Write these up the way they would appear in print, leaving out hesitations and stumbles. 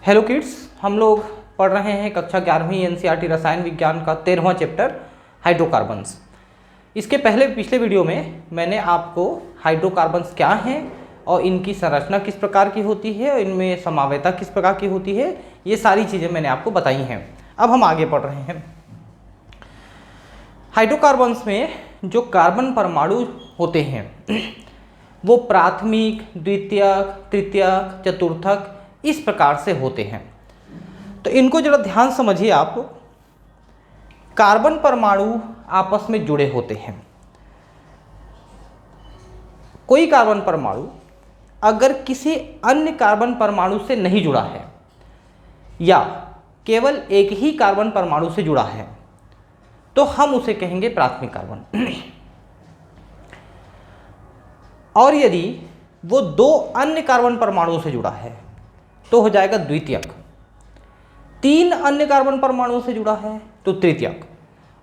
Hello kids, हम लोग पढ़ रहे हैं कक्षा 11वीं एनसीईआरटी रसायन विज्ञान का 13वां चैप्टर हाइड्रोकार्बन्स। इसके पिछले वीडियो में मैंने आपको हाइड्रोकार्बन्स क्या हैं और इनकी संरचना किस प्रकार की होती है और इनमें समावयता किस प्रकार की होती है, ये सारी चीज़ें मैंने आपको बताई हैं। अब हम आगे पढ़ रहे हैं। हाइड्रोकार्बन्स में जो कार्बन परमाणु होते हैं वो प्राथमिक, द्वितीयक, तृतीयक, चतुर्थक इस प्रकार से होते हैं। तो इनको जरा ध्यान समझिए आप। कार्बन परमाणु आपस में जुड़े होते हैं। कोई कार्बन परमाणु अगर किसी अन्य कार्बन परमाणु से नहीं जुड़ा है या केवल एक ही कार्बन परमाणु से जुड़ा है तो हम उसे कहेंगे प्राथमिक कार्बन। और यदि वो दो अन्य कार्बन परमाणुओं से जुड़ा है तो हो जाएगा द्वितीयक। तीन अन्य कार्बन परमाणुओं से जुड़ा है तो तृतीयक,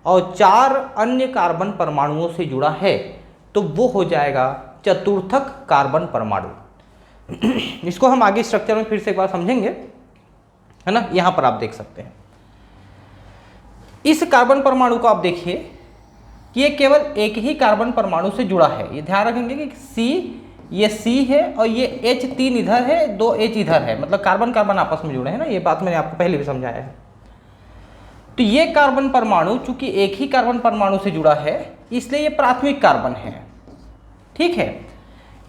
और चार अन्य कार्बन परमाणुओं से जुड़ा है तो वो हो जाएगा चतुर्थक कार्बन परमाणु। इसको हम आगे स्ट्रक्चर में फिर से एक बार समझेंगे, है ना। यहां पर आप देख सकते हैं इस कार्बन परमाणु को। आप देखिए कि ये केवल एक ही कार्बन परमाणु से जुड़ा है। ये ध्यान रखेंगे कि C, ये C है और ये H3 इधर है, दो H इधर है, मतलब कार्बन कार्बन आपस में जुड़े हैं ना। ये बात मैंने आपको पहले भी समझाया है। तो ये कार्बन परमाणु चूंकि एक ही कार्बन परमाणु से जुड़ा है इसलिए ये प्राथमिक कार्बन है, ठीक है।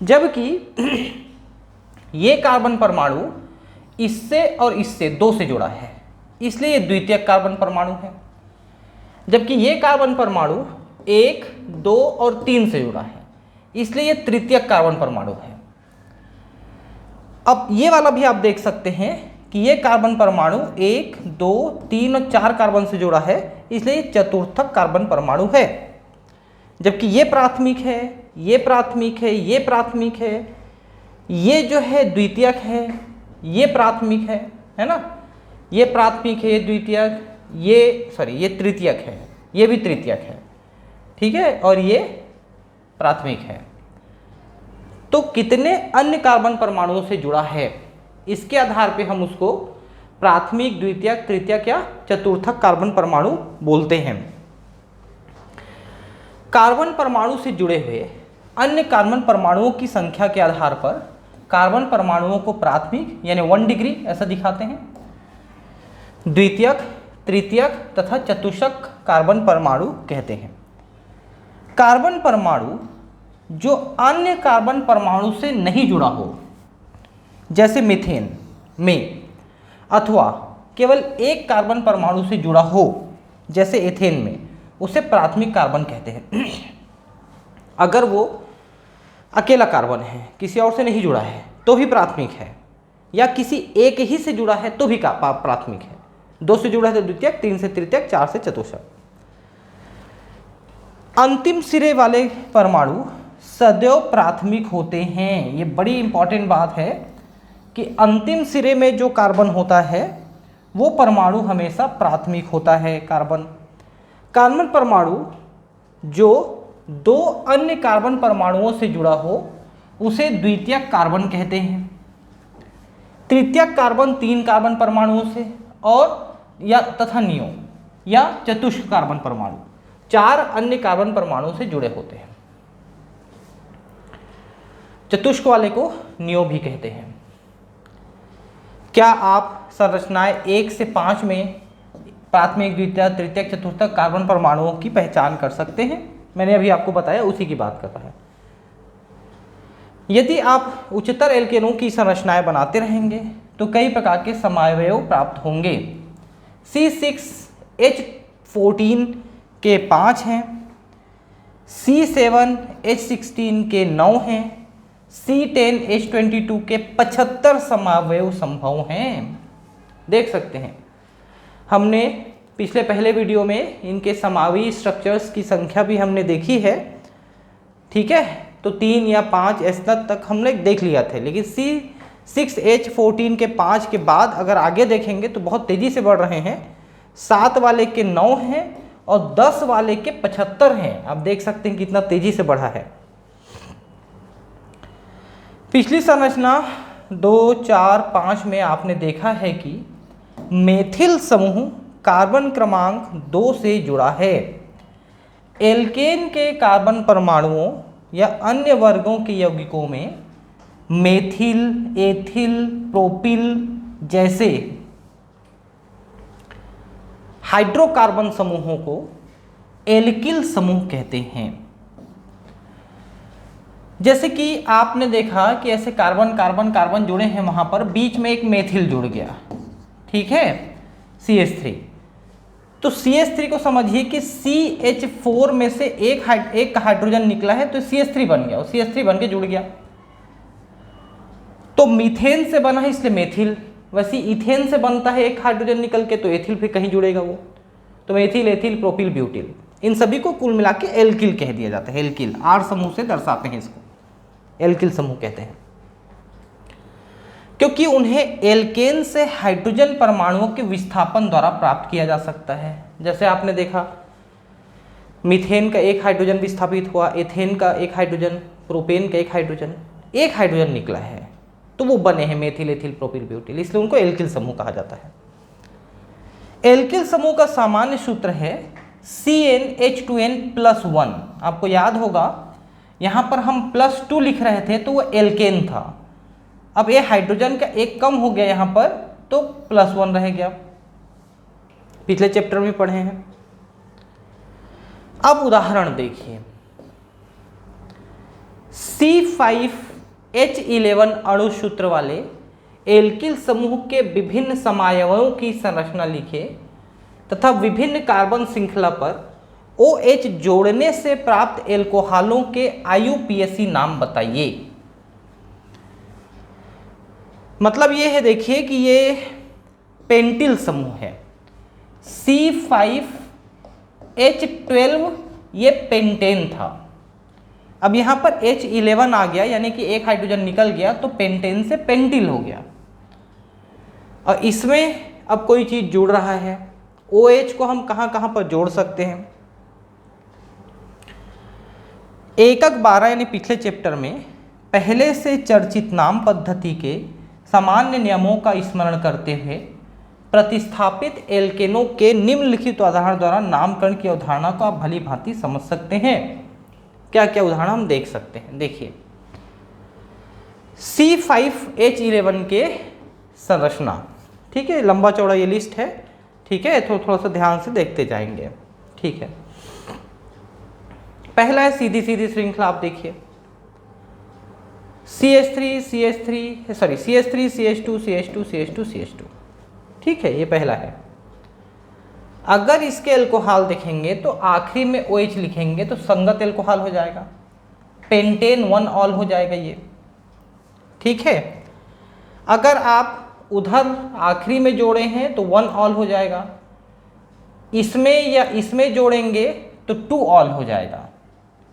जबकि ये कार्बन परमाणु इससे और इससे दो से जुड़ा है इसलिए ये द्वितीयक कार्बन परमाणु है। जबकि ये कार्बन परमाणु 1, 2 और 3 से जुड़ा है इसलिए ये तृतीयक कार्बन परमाणु है। अब ये वाला भी आप देख सकते हैं कि ये कार्बन परमाणु 1, 2, 3 और 4 कार्बन से जुड़ा है इसलिए ये चतुर्थक कार्बन परमाणु है। जबकि ये प्राथमिक है, ये प्राथमिक है, ये प्राथमिक है, ये जो है द्वितीयक है, ये प्राथमिक है ना। ये प्राथमिक है, ये द्वितीयक, ये तृतीयक है, ये भी तृतीयक है, ठीक है, और ये प्राथमिक है। तो कितने अन्य कार्बन परमाणुओं से जुड़ा है इसके आधार पे हम उसको प्राथमिक, द्वितीयक, तृतीयक या चतुर्थक कार्बन परमाणु बोलते हैं। कार्बन परमाणु से जुड़े हुए अन्य कार्बन परमाणुओं की संख्या के आधार पर कार्बन परमाणुओं को प्राथमिक यानी 1 डिग्री ऐसा दिखाते हैं, द्वितीयक, तृतीयक तथा चतुर्थक कार्बन परमाणु कहते हैं। कार्बन परमाणु जो अन्य कार्बन परमाणु से नहीं जुड़ा हो, जैसे मीथेन में, अथवा केवल एक कार्बन परमाणु से जुड़ा हो जैसे एथेन में, उसे प्राथमिक कार्बन कहते हैं। अगर वो अकेला कार्बन है, किसी और से नहीं जुड़ा है तो भी प्राथमिक है, या किसी एक ही से जुड़ा है तो भी प्राथमिक है। 2 से जुड़ा है तो द्वितीयक, 3 से तृतीयक, 4 से चतुर्थक। अंतिम सिरे वाले परमाणु सदैव प्राथमिक होते हैं। ये बड़ी इंपॉर्टेंट बात है कि अंतिम सिरे में जो कार्बन होता है वो परमाणु हमेशा प्राथमिक होता है। कार्बन परमाणु जो दो अन्य कार्बन परमाणुओं से जुड़ा हो उसे द्वितीयक कार्बन कहते हैं। तृतीयक कार्बन 3 कार्बन परमाणुओं से और या तथा नियो या चतुष्क कार्बन परमाणु 4 अन्य कार्बन परमाणुओं से जुड़े होते हैं। चतुष्क वाले को नियो भी कहते हैं। क्या आप संरचनाएं 1 से 5 में प्राथमिक, द्वितीयक, तृतीयक, चतुर्थक कार्बन परमाणुओं की पहचान कर सकते हैं? मैंने अभी आपको बताया, उसी की बात कर रहा है। यदि आप उच्चतर एल्केनों की संरचनाएं बनाते रहेंगे तो कई प्रकार के समावयव प्राप्त होंगे। C6H14 के 5 हैं, C7H16 के 9 हैं, C10H22 के 75 समावयव संभव हैं। देख सकते हैं, हमने पहले वीडियो में इनके समावी स्ट्रक्चर्स की संख्या भी हमने देखी है, ठीक है। तो 3 या 5 ऐसा तक हमने देख लिया था, लेकिन C6H14 के 5 के बाद अगर आगे देखेंगे तो बहुत तेज़ी से बढ़ रहे हैं। 7 वाले के 9 हैं और 10 वाले के 75 हैं। आप देख सकते हैं कितना तेज़ी से बढ़ा है। पिछली संरचना 2, 4, 5 में आपने देखा है कि मेथिल समूह कार्बन क्रमांक 2 से जुड़ा है। एल्केन के कार्बन परमाणुओं या अन्य वर्गों के यौगिकों में मेथिल, एथिल, प्रोपिल जैसे हाइड्रोकार्बन समूहों को एल्किल समूह कहते हैं। जैसे कि आपने देखा कि ऐसे कार्बन कार्बन कार्बन जुड़े हैं, वहां पर बीच में एक मेथिल जुड़ गया, ठीक है, CH3। तो CH3 को समझिए कि CH4 में से एक हाइड्रोजन निकला है तो CH3 बन गया, और CH3 बन के जुड़ गया। तो मीथेन से बना है इसलिए मेथिल, वैसे इथेन से बनता है एक हाइड्रोजन निकल के, तो एथिल फिर कहीं जुड़ेगा वो। तो मेथिल, एथिल, प्रोपिल, ब्यूटिल, इन सभी को कुल मिला के एल्किल कह दिया जाता है। एल्किल R समूह से दर्शाते हैं, इसको एल्किल समूह कहते हैं, क्योंकि उन्हें एल्केन से हाइड्रोजन परमाणुओं के विस्थापन द्वारा प्राप्त किया जा सकता है। जैसे आपने देखा मीथेन का एक हाइड्रोजन विस्थापित हुआ, एथेन का एक हाइड्रोजन, प्रोपेन का एक हाइड्रोजन निकला है, तो वो बने हैं मेथिल, एथिल, प्रोपिल, ब्यूटिल, इसलिए उनको एल्किल समूह कहा जाता है। एल्किल समूह का सामान्य सूत्र है CnH2n+1। आपको याद होगा यहां पर हम +2 लिख रहे थे तो वो एल्केन था। अब ये हाइड्रोजन का एक कम हो गया यहां पर, तो +1 रह गया, पिछले चैप्टर में पढ़े हैं। अब उदाहरण देखिए, C5H11 अणु सूत्र वाले एल्किल समूह के विभिन्न समायवों की संरचना लिखे तथा विभिन्न कार्बन श्रृंखला पर OH जोड़ने से प्राप्त एल्कोहलों के IUPAC नाम बताइए। मतलब ये है, देखिए कि ये पेंटिल समूह है, C5H12 ये पेंटेन था। अब यहां पर H11 आ गया, यानी कि एक हाइड्रोजन निकल गया, तो पेंटेन से पेंटिल हो गया। और इसमें अब कोई चीज जुड़ रहा है, OH को हम कहां कहां पर जोड़ सकते हैं। 1-12 यानी पिछले चैप्टर में पहले से चर्चित नाम पद्धति के सामान्य नियमों का स्मरण करते हुए प्रतिस्थापित एल्केनों के निम्नलिखित उदाहरण द्वारा नामकरण की अवधारणा को आप भली भांति समझ सकते हैं। क्या क्या उदाहरण हम देख सकते हैं, देखिए C5H11 के संरचना, ठीक है, लंबा चौड़ा ये लिस्ट है, ठीक है, थोड़ा सा ध्यान से देखते जाएंगे, ठीक है। पहला है सीधी सीधी श्रृंखला, आप देखिए CH3 CH2 CH2 CH2 CH2, ठीक है, ये पहला है। अगर इसके एल्कोहल देखेंगे तो आखिरी में OH लिखेंगे तो संगत एल्कोहल हो जाएगा, पेंटेन 1 ऑल हो जाएगा ये, ठीक है। अगर आप उधर आखिरी में जोड़े हैं तो 1 ऑल हो जाएगा, इसमें या इसमें जोड़ेंगे तो 2 ऑल हो जाएगा।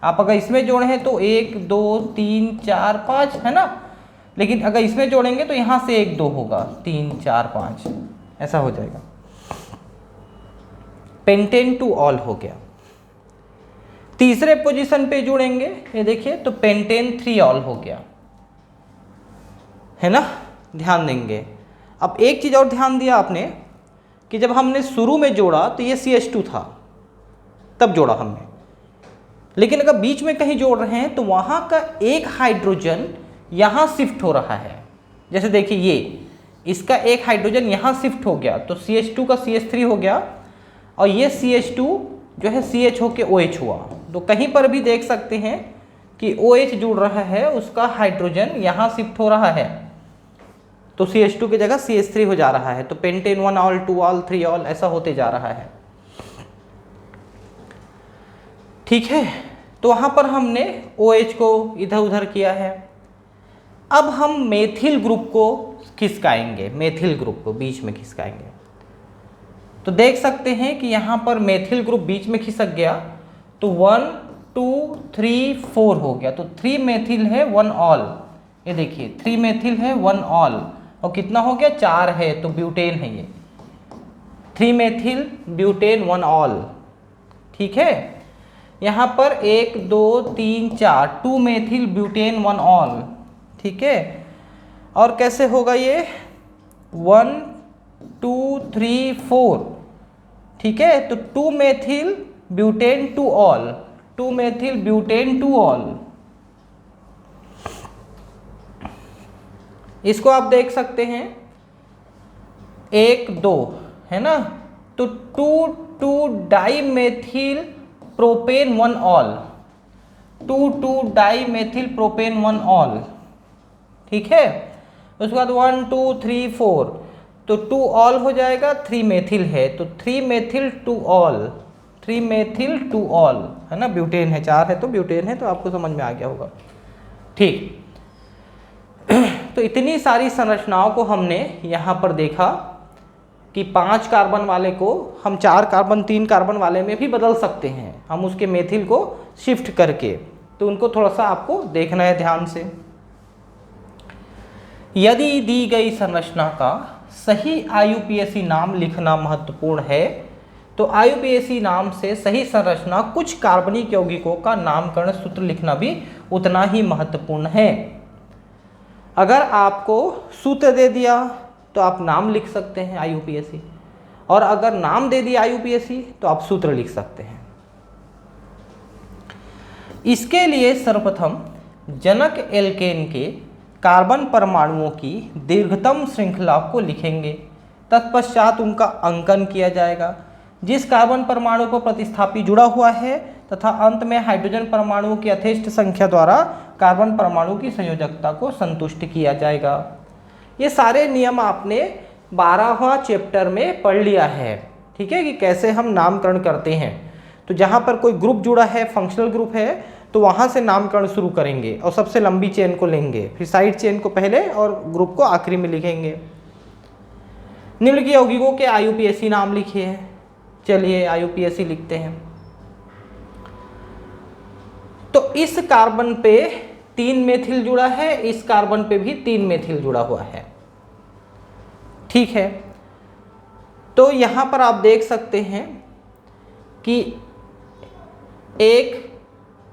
आप अगर इसमें जोड़े हैं तो 1 2 3 4 5 है ना, लेकिन अगर इसमें जोड़ेंगे तो यहां से 1 2 होगा, 3 4 5 ऐसा हो जाएगा, पेंटेन 2 ऑल हो गया। तीसरे पोजीशन पे जोड़ेंगे, ये देखिए, तो पेंटेन 3 ऑल हो गया, है ना, ध्यान देंगे। अब एक चीज और ध्यान दिया आपने कि जब हमने शुरू में जोड़ा तो ये CH2 था, तब जोड़ा हमने, लेकिन अगर बीच में कहीं जोड़ रहे हैं तो वहां का एक हाइड्रोजन यहां शिफ्ट हो रहा है। जैसे देखिए ये इसका एक हाइड्रोजन यहां शिफ्ट हो गया तो CH2 का CH3 हो गया, और ये CH2 जो है CH होके OH हुआ। तो कहीं पर भी देख सकते हैं कि OH जुड़ रहा है, उसका हाइड्रोजन यहां शिफ्ट हो रहा है, तो CH2 की जगह CH3 हो जा रहा है, तो पेंटेन 1 ऑल 2 ऑल 3 ऑल ऐसा होते जा रहा है, ठीक है। तो वहां पर हमने OH को इधर उधर किया है। अब हम मेथिल ग्रुप को खिसकाएंगे, मेथिल ग्रुप को बीच में खिसकाएंगे, तो देख सकते हैं कि यहां पर मेथिल ग्रुप बीच में खिसक गया, तो 1 2 3 4 हो गया, तो 3 मेथिल है 1 ऑल, ये देखिए 3 मेथिल है 1 ऑल, और कितना हो गया 4 है, तो ब्यूटेन है ये, 3 मेथिल ब्यूटेन 1 ऑल, ठीक है। यहाँ पर 1 2 3 4 2 मेथिल ब्यूटेन 1 ऑल, ठीक है। और कैसे होगा ये 1 2 3 4, ठीक है। तो 2 methyl butane two all, 2 methyl butane two all, इसको आप देख सकते हैं 1 2 है ना। तो 2 di methyl propane 1 ol, 2 di methyl propane 1 ol, ठीक है। उसके बाद 1 2 3 4, तो 2 ऑल हो जाएगा, 3 मेथिल है तो 3 मेथिल 2 ऑल, 3 मेथिल 2 ऑल है ना। ब्यूटेन है, 4 है तो ब्यूटेन है, तो आपको समझ में आ गया होगा, ठीक। तो इतनी सारी संरचनाओं को हमने यहाँ पर देखा कि 5 कार्बन वाले को हम 4 कार्बन 3 कार्बन वाले में भी बदल सकते हैं, हम उसके मेथिल को शिफ्ट करके। तो उनको थोड़ा सा आपको देखना है ध्यान से। यदि दी गई संरचना का सही IUPAC नाम लिखना महत्वपूर्ण है, तो IUPAC नाम से सही संरचना कुछ कार्बनिक यौगिकों का नामकरण सूत्र लिखना भी उतना ही महत्वपूर्ण है। अगर आपको सूत्र दे दिया तो आप नाम लिख सकते हैं IUPAC, और अगर नाम दे दिया IUPAC तो आप सूत्र लिख सकते हैं। इसके लिए सर्वप्रथम जनक एल्केन के कार्बन परमाणुओं की दीर्घतम श्रृंखला को लिखेंगे, तत्पश्चात उनका अंकन किया जाएगा। जिस कार्बन परमाणु पर प्रतिस्थापी जुड़ा हुआ है तथा अंत में हाइड्रोजन परमाणुओं की यथेष्ट संख्या द्वारा कार्बन परमाणु की संयोजकता को संतुष्ट किया जाएगा। ये सारे नियम आपने 12वां चैप्टर में पढ़ लिया है, ठीक है, कि कैसे हम नामकरण करते हैं। तो जहाँ पर कोई ग्रुप जुड़ा है, फंक्शनल ग्रुप है, तो वहाँ से नामकरण शुरू करेंगे और सबसे लंबी चेन को लेंगे, फिर साइड चेन को पहले और ग्रुप को आखिरी में लिखेंगे। निम्न के यौगिकों के IUPAC नाम लिखिए। चलिए IUPAC लिखते हैं। तो इस कार्बन पे 3 मेथिल जुड़ा है, इस कार्बन पे भी 3 मेथिल जुड़ा हुआ है, ठीक है। तो यहां पर आप देख सकते हैं कि 1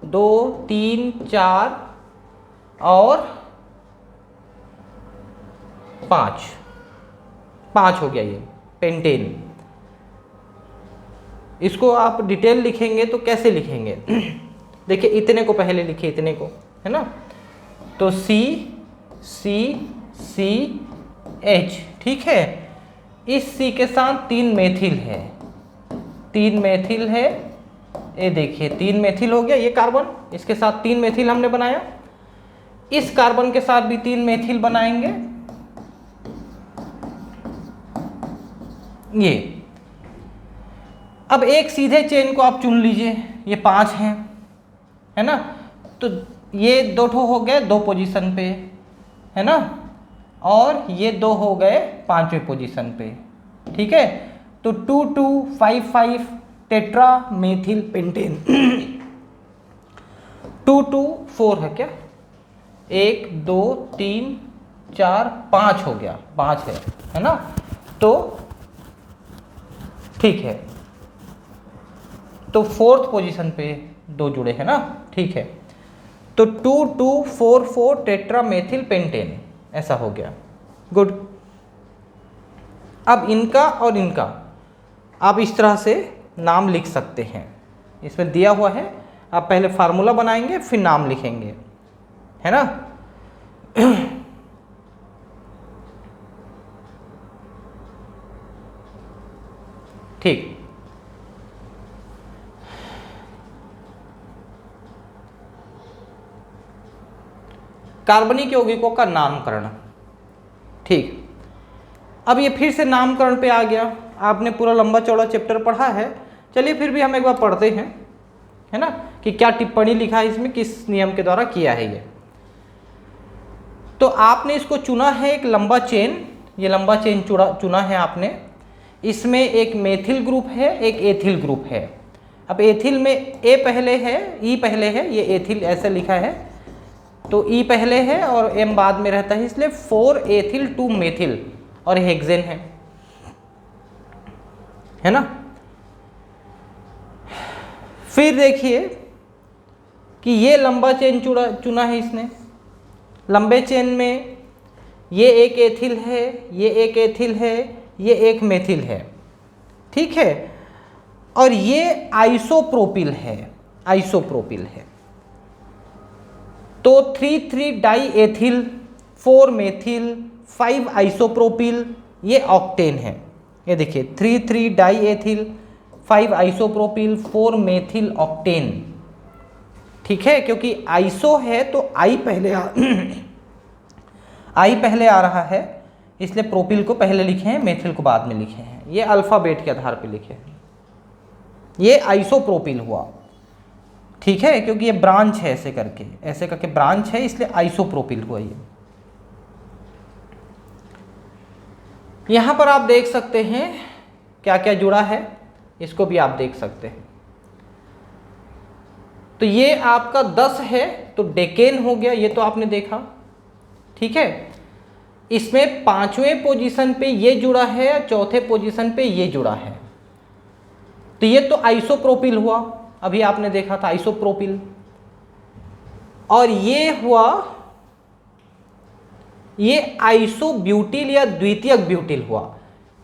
2 3 4 और 5 हो गया ये पेंटेन। इसको आप डिटेल लिखेंगे तो कैसे लिखेंगे? देखिए इतने को पहले लिखिए, इतने को, है ना। तो CH, ठीक है। इस C के साथ 3 मेथिल है, 3 मेथिल है, ये देखिए 3 मेथिल हो गया ये कार्बन, इसके साथ 3 मेथिल हमने बनाया। इस कार्बन के साथ भी 3 मेथिल बनाएंगे, ये। अब एक सीधे चेन को आप चुन लीजिए, ये 5 हैं, है ना। तो ये 2 ठो हो गए 2 पोजीशन पे, है ना, और ये 2 हो गए 5वें पोजीशन पे, ठीक है। तो 2 2 5 5 टेट्रा मेथिल पेंटेन। 2 2 4 है क्या? 1 2 3 4 5 हो गया, 5 है ना। तो ठीक है, तो 4th पोजीशन पे 2 जुड़े हैं ना, ठीक है। तो 2 2 4 4 टेट्रा मेथिल पेंटेन, ऐसा हो गया, गुड। अब इनका और इनका आप इस तरह से नाम लिख सकते हैं, इसमें दिया हुआ है। आप पहले फार्मूला बनाएंगे फिर नाम लिखेंगे, है ना। ठीक, कार्बनिक यौगिकों का नामकरण, ठीक। अब ये फिर से नामकरण पे आ गया। आपने पूरा लंबा चौड़ा चैप्टर पढ़ा है, चलिए फिर भी हम एक बार पढ़ते हैं, है ना, कि क्या टिप्पणी लिखा है इसमें, किस नियम के द्वारा किया है ये। तो आपने इसको चुना है एक लंबा चेन, ये लंबा चेन चुना है आपने। इसमें एक मेथिल ग्रुप है, एक एथिल ग्रुप है। अब एथिल में ए पहले है, ई पहले है, ये एथिल ऐसे लिखा है, तो ई पहले है और एम बाद में रहता है, इसलिए 4 एथिल 2 मेथिल और हेक्सेन है ना। फिर देखिए कि ये लंबा चेन चुना है इसने। लंबे चेन में ये एक एथिल है, ये एक एथिल है, ये एक मेथिल है, ठीक है। और ये आइसोप्रोपिल है, आइसोप्रोपिल है। तो 3,3 डाई एथिल, 4 मेथिल, 5 आइसोप्रोपिल, ये ऑक्टेन है। ये देखिए 3,3 die ethyl, 5 isopropyl, 4 methyl octane, ठीक है। क्योंकि आइसो है तो आई पहले आई पहले आ रहा है, इसलिए प्रोपिल को पहले लिखे हैं, मेथिल को बाद में लिखे हैं। ये अल्फ़ाबेट के आधार पर लिखे हैं। ये आइसोप्रोपिल हुआ, ठीक है, क्योंकि ये ब्रांच है, ऐसे करके ब्रांच है, इसलिए आइसोप्रोपिल हुआ ये। यहां पर आप देख सकते हैं क्या क्या जुड़ा है, इसको भी आप देख सकते हैं। तो ये आपका 10 है तो डेकेन हो गया, ये तो आपने देखा, ठीक है। इसमें 5वें पोजीशन पे ये जुड़ा है, चौथे पोजीशन पे ये जुड़ा है, तो ये तो आइसोप्रोपिल हुआ, अभी आपने देखा था आइसोप्रोपिल। और ये हुआ, ये आइसोब्यूटिल या द्वितीयक ब्यूटिल हुआ।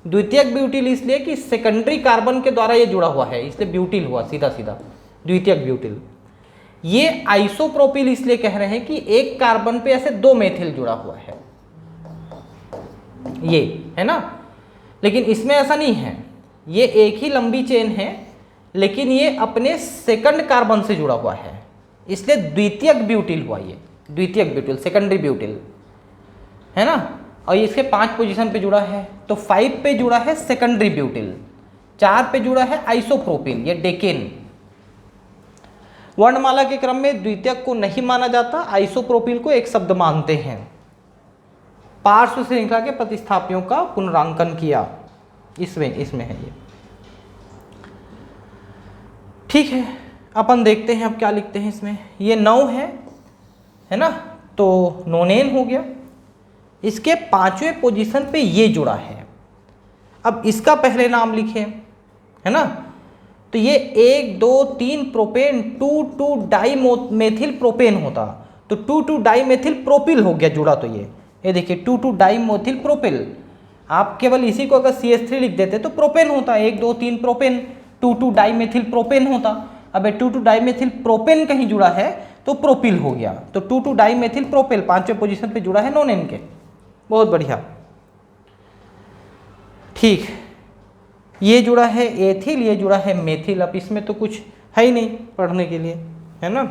द्वितीयक ब्यूटिल इसलिए कि सेकेंडरी कार्बन के द्वारा ये जुड़ा हुआ है, इसलिए ब्यूटिल हुआ, सीधा सीधा द्वितीयक ब्यूटिल। ये आइसोप्रोपिल इसलिए कह रहे हैं कि एक कार्बन पे ऐसे 2 मेथिल जुड़ा हुआ है, ये है ना। लेकिन इसमें ऐसा नहीं है, ये एक ही लंबी चेन है, लेकिन ये अपने सेकंड कार्बन से जुड़ा हुआ है, इसलिए द्वितीयक ब्यूटिल हुआ। ये द्वितीयक ब्यूटिल, सेकेंडरी ब्यूटिल, है ना। और ये इसके 5 पोजीशन पे जुड़ा है, तो 5 पे जुड़ा है सेकेंडरी ब्यूटिल, 4 पे जुड़ा है आइसोप्रोपिल, ये डेकेन। वर्णमाला के क्रम में द्वितीयक को नहीं माना जाता, आइसोप्रोपिल को एक शब्द मानते हैं। पार्श्व श्रृंखला के प्रतिस्थापियों का पुनरांकन किया, इसमें है ये, ठीक है। अपन देखते हैं अब क्या लिखते हैं इसमें। ये 9 है ना, तो नोनेन हो गया। इसके 5वें पोजीशन पे ये जुड़ा है, अब इसका पहले नाम लिखे, है ना। तो ये 1 2 3 प्रोपेन, 2 डाई मेथिल प्रोपेन होता, तो 2 डाई मेथिल प्रोपिल हो गया जुड़ा। तो ये देखिए 2 डाई मेथिल प्रोपिल। आप केवल इसी को अगर CH3 लिख देते तो प्रोपेन होता, 1 2 3 प्रोपेन, 2 डाई मेथिल प्रोपेन होता। अब 2 डाई मेथिल प्रोपेन कहीं जुड़ा है तो प्रोपिल हो गया, तो 2 डाई मेथिल प्रोपिल 5वें पोजीशन पे जुड़ा है नोनेन के। बहुत बढ़िया, ठीक। ये जुड़ा है एथिल, ये जुड़ा है मेथिल। अब इसमें तो कुछ है ही नहीं पढ़ने के लिए, है ना,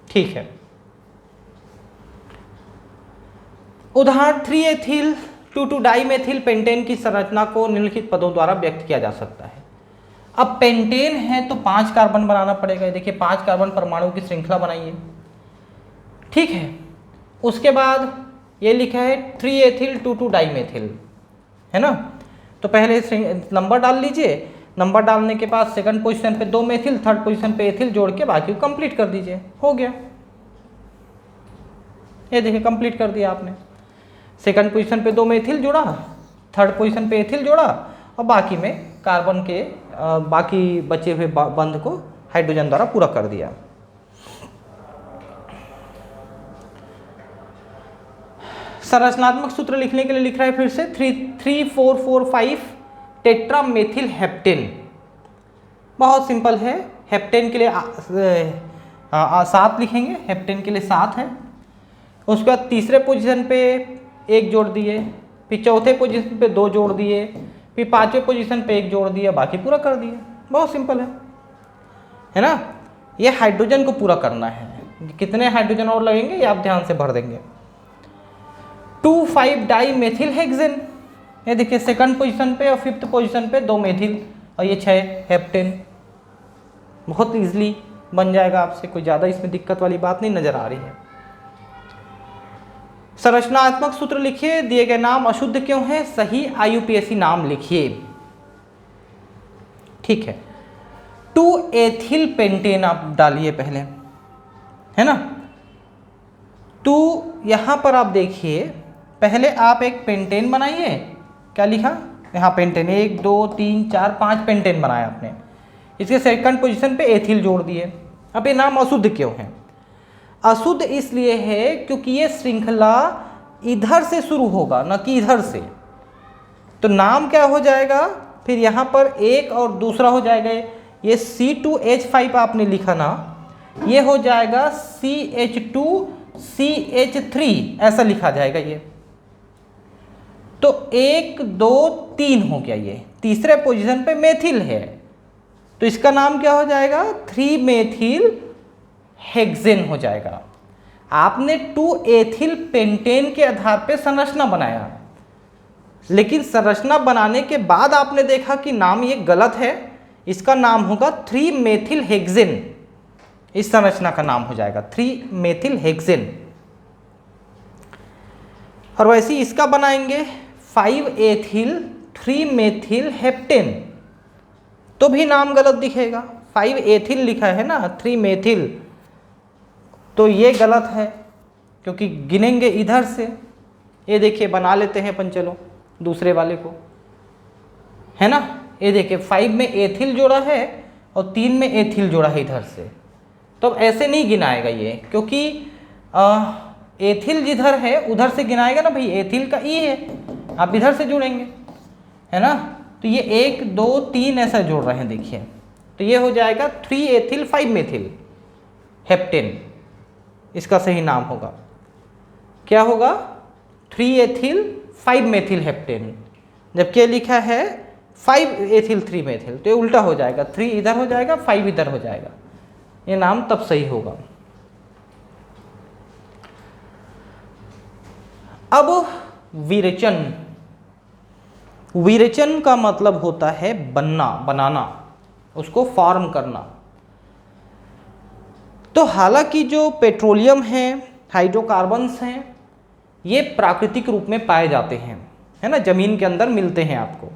ठीक है। उदाहरण 3 एथिल 2 डाई मेथिल पेंटेन की संरचना को निम्नलिखित पदों द्वारा व्यक्त किया जा सकता है। अब पेंटेन है तो 5 कार्बन बनाना पड़ेगा, देखिए 5 कार्बन परमाणु की श्रृंखला बनाइए, ठीक है। उसके बाद ये लिखा है 3 एथिल 2 डाई मेथिल, है ना। तो पहले नंबर डाल लीजिए, नंबर डालने के बाद सेकंड पोजीशन पे 2 मेथिल, थर्ड पोजीशन पे एथिल जोड़ के बाकी को कंप्लीट कर दीजिए, हो गया। ये देखिए कंप्लीट कर दिया आपने। सेकंड पोजीशन पे 2 मेथिल जोड़ा, थर्ड पोजीशन पे एथिल जोड़ा, और बाकी में कार्बन के बाकी बचे हुए बंध को हाइड्रोजन द्वारा पूरा कर दिया। संरचनात्मक सूत्र लिखने के लिए लिख रहा है फिर से 3,4,4,5 टेट्रा मेथिल हेप्टेन। बहुत सिंपल है, हेप्टेन के लिए 7 लिखेंगे, हेप्टेन के लिए 7 है। उसके बाद तीसरे पोजीशन पे 1 जोड़ दिए, फिर चौथे पोजीशन पे 2 जोड़ दिए, फिर 5वें पोजीशन पे 1 जोड़ दिया, बाकी पूरा कर दिया। बहुत सिंपल है ना। ये हाइड्रोजन को पूरा करना है, कितने हाइड्रोजन और लगेंगे ये आप ध्यान से भर देंगे। 2,5 डाई मेथिल हेक्सेन, ये देखिए सेकंड पोजीशन पे और 5th पोजीशन पे 2 मेथिल, और ये 6 हेप्टेन। बहुत इजीली बन जाएगा आपसे, कोई ज़्यादा इसमें दिक्कत वाली बात नहीं नजर आ रही है। संरचनात्मक सूत्र लिखिए, दिए गए नाम अशुद्ध क्यों है, सही IUPAC नाम लिखिए, ठीक है। 2 एथिल पेंटेन आप डालिए पहले, है ना। तो यहाँ पर आप देखिए, पहले आप एक पेंटेन बनाइए, क्या लिखा यहाँ पेंटेन, 1 2 3 4 5 पेंटेन बनाया आपने। इसके सेकंड पोजीशन पे एथिल जोड़ दिए। अब ये नाम अशुद्ध क्यों है, अशुद्ध इसलिए है क्योंकि ये श्रृंखला इधर से शुरू होगा, न कि इधर से। तो नाम क्या हो जाएगा, फिर यहाँ पर एक और दूसरा हो जाएगा, ये C2H5 आपने लिखा ना, ये हो जाएगा CH2CH3, ऐसा लिखा जाएगा ये। तो 1 2 3 हो गया, ये तीसरे पोजीशन पे मेथिल है, तो इसका नाम क्या हो जाएगा, 3 मेथिल हेक्सेन हो जाएगा। आपने 2 एथिल पेंटेन के आधार पे संरचना बनाया, लेकिन संरचना बनाने के बाद आपने देखा कि नाम ये गलत है, इसका नाम होगा 3 मेथिल हेक्सेन। इस संरचना का नाम हो जाएगा 3 मेथिल हेक्सेन। और वैसे ही इसका बनाएंगे 5 एथिल 3 मेथिल हेप्टेन, तो भी नाम गलत दिखेगा। 5 एथिल लिखा है ना, 3 मेथिल, तो ये गलत है क्योंकि गिनेंगे इधर से। ये देखिए बना लेते हैं अपन, चलो दूसरे वाले को, है ना। ये देखिए 5 में एथिल जोड़ा है और 3 में एथिल जोड़ा है इधर से, तो अब ऐसे नहीं गिनाएगा ये, क्योंकि एथिल जिधर है उधर से गिनाएगा ना भाई, एथिल का ई है, आप इधर से जोड़ेंगे, है ना। तो ये 1 2 3 ऐसा जोड़ रहे हैं, देखिए, तो ये हो जाएगा 3 एथिल 5 मेथिल हेप्टेन, इसका सही नाम होगा। क्या होगा, 3 एथिल 5 मेथिल हेप्टेन, जबकि ये लिखा है 5 एथिल 3 मेथिल, तो ये उल्टा हो जाएगा, 3 इधर हो जाएगा 5 इधर हो जाएगा, ये नाम तब सही होगा। अब विरेचन, विरेचन का मतलब होता है बनना, बनाना, उसको फॉर्म करना। तो हालांकि जो पेट्रोलियम है, हाइड्रोकार्बन्स हैं, ये प्राकृतिक रूप में पाए जाते हैं, है ना, जमीन के अंदर मिलते हैं आपको,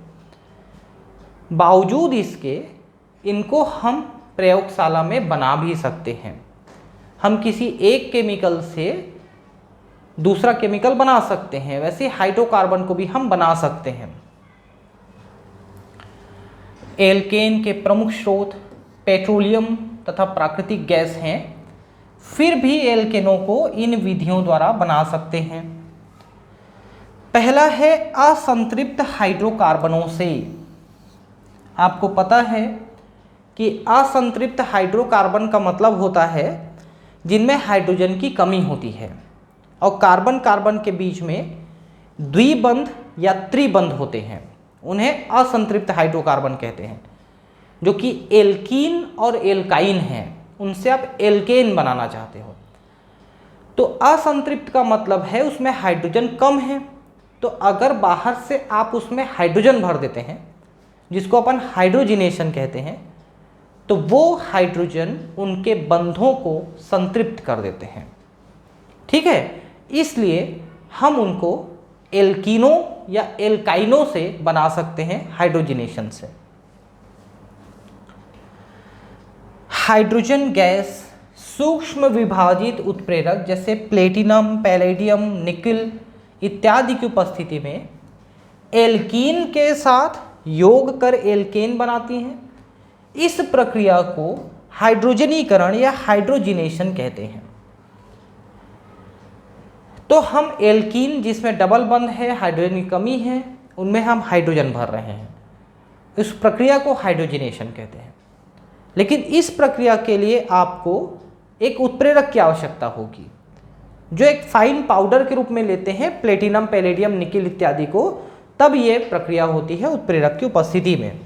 बावजूद इसके इनको हम प्रयोगशाला में बना भी सकते हैं। हम किसी एक केमिकल से दूसरा केमिकल बना सकते हैं, वैसे हाइड्रोकार्बन को भी हम बना सकते हैं। एल्केन के प्रमुख स्रोत पेट्रोलियम तथा प्राकृतिक गैस हैं, फिर भी एल्केनों को इन विधियों द्वारा बना सकते हैं। पहला है असंतृप्त हाइड्रोकार्बनों से। आपको पता है कि असंतृप्त हाइड्रोकार्बन का मतलब होता है जिनमें हाइड्रोजन की कमी होती है और कार्बन कार्बन के बीच में द्विबंध या त्रिबंध होते हैं, उन्हें असंतृप्त हाइड्रोकार्बन कहते हैं। जो कि एल्कीन और एल्काइन हैं, उनसे आप एल्केन बनाना चाहते हो। तो असंतृप्त का मतलब है उसमें हाइड्रोजन कम है, तो अगर बाहर से आप उसमें हाइड्रोजन भर देते हैं, जिसको अपन हाइड्रोजिनेशन कहते हैं, तो वो हाइड्रोजन उनके बंधों को संतृप्त कर देते हैं। ठीक है, इसलिए हम उनको एल्कीनों या एल्काइनों से बना सकते हैं हाइड्रोजिनेशन से। हाइड्रोजन गैस सूक्ष्म विभाजित उत्प्रेरक जैसे प्लेटिनम, पैलेडियम, निकिल इत्यादि की उपस्थिति में एल्कीन के साथ योग कर एल्केन बनाती हैं। इस प्रक्रिया को हाइड्रोजनीकरण या हाइड्रोजिनेशन कहते हैं। तो हम एल्कीन जिसमें डबल बंध है, हाइड्रोजन की कमी है, उनमें हम हाइड्रोजन भर रहे हैं, इस प्रक्रिया को हाइड्रोजिनेशन कहते हैं। लेकिन इस प्रक्रिया के लिए आपको एक उत्प्रेरक की आवश्यकता होगी, जो एक फाइन पाउडर के रूप में लेते हैं प्लेटिनम, पैलेडियम, निकिल इत्यादि को, तब ये प्रक्रिया होती है उत्प्रेरक की उपस्थिति में।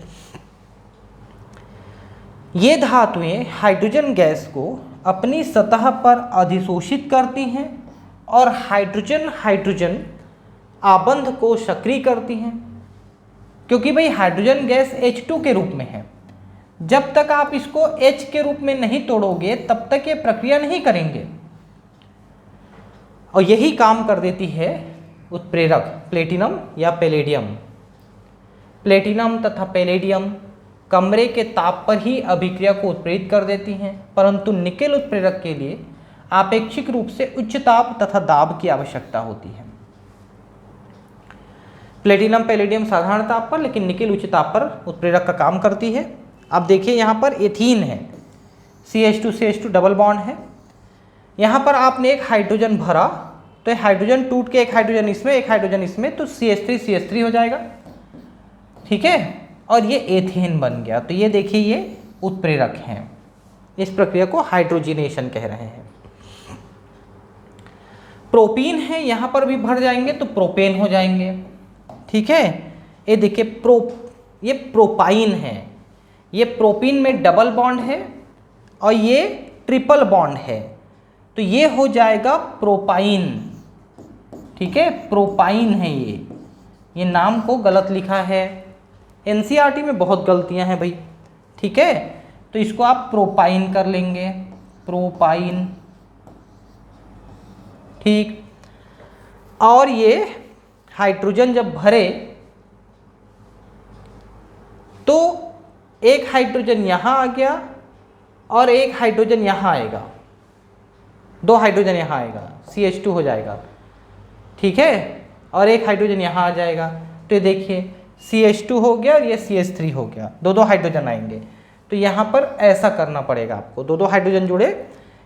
ये धातुएं हाइड्रोजन गैस को अपनी सतह पर अधिशोषित करती हैं और हाइड्रोजन हाइड्रोजन आबंध को सक्रिय करती हैं, क्योंकि भाई हाइड्रोजन गैस H2 के रूप में है। जब तक आप इसको H के रूप में नहीं तोड़ोगे तब तक ये प्रक्रिया नहीं करेंगे, और यही काम कर देती है उत्प्रेरक प्लेटिनम या पैलेडियम। प्लेटिनम तथा पैलेडियम कमरे के ताप पर ही अभिक्रिया को उत्प्रेरित कर देती हैं, परंतु निकेल उत्प्रेरक के लिए आपेक्षिक रूप से उच्च ताप तथा दाब की आवश्यकता होती है। प्लेटिनम पैलेडियम साधारण ताप पर, लेकिन निकेल उच्च ताप पर उत्प्रेरक का काम करती है। अब देखिए यहाँ पर एथीन है, CH2 CH2 डबल बॉन्ड है, यहाँ पर आपने एक हाइड्रोजन भरा, तो तो हाइड्रोजन टूट के एक हाइड्रोजन इसमें एक हाइड्रोजन इसमें, तो CH3 हो जाएगा। ठीक है, और ये एथेन बन गया। तो ये देखिए ये उत्प्रेरक हैं, इस प्रक्रिया को हाइड्रोजिनेशन कह रहे हैं। प्रोपीन है, यहां पर भी भर जाएंगे तो प्रोपेन हो जाएंगे। ठीक है, ये देखिए ये प्रोपाइन है, ये प्रोपीन में डबल बॉन्ड है और ये ट्रिपल बॉन्ड है, तो ये हो जाएगा प्रोपाइन। ठीक है, प्रोपाइन है ये नाम को गलत लिखा है, एनसीईआरटी में बहुत गलतियां हैं भाई। ठीक है, तो इसको आप प्रोपाइन कर लेंगे, प्रोपाइन। ठीक, और ये हाइड्रोजन जब भरे तो एक हाइड्रोजन यहां आ गया और एक हाइड्रोजन यहां आएगा, दो हाइड्रोजन यहां आएगा, CH2 हो जाएगा। ठीक है, और एक हाइड्रोजन यहां आ जाएगा, तो ये देखिए CH2 हो गया और ये CH3 हो गया, दो हाइड्रोजन आएंगे। तो यहाँ पर ऐसा करना पड़ेगा आपको, दो हाइड्रोजन जुड़े,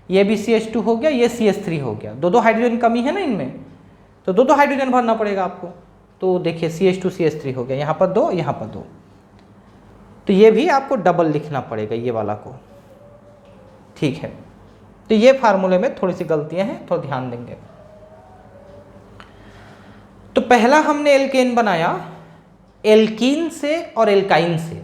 ये भी CH2 हो गया, ये CH3 हो गया, दो हाइड्रोजन कमी है ना इनमें, तो दो हाइड्रोजन भरना पड़ेगा आपको। तो देखिए CH2 CH3 हो गया, यहाँ पर दो, यहाँ पर दो, तो ये भी आपको डबल लिखना पड़ेगा ये वाला को। ठीक है, तो ये फार्मूले में थोड़ी सी गलतियां हैं, थोड़ा ध्यान देंगे। तो पहला हमने एल्केन बनाया एल्कीन से और एल्काइन से।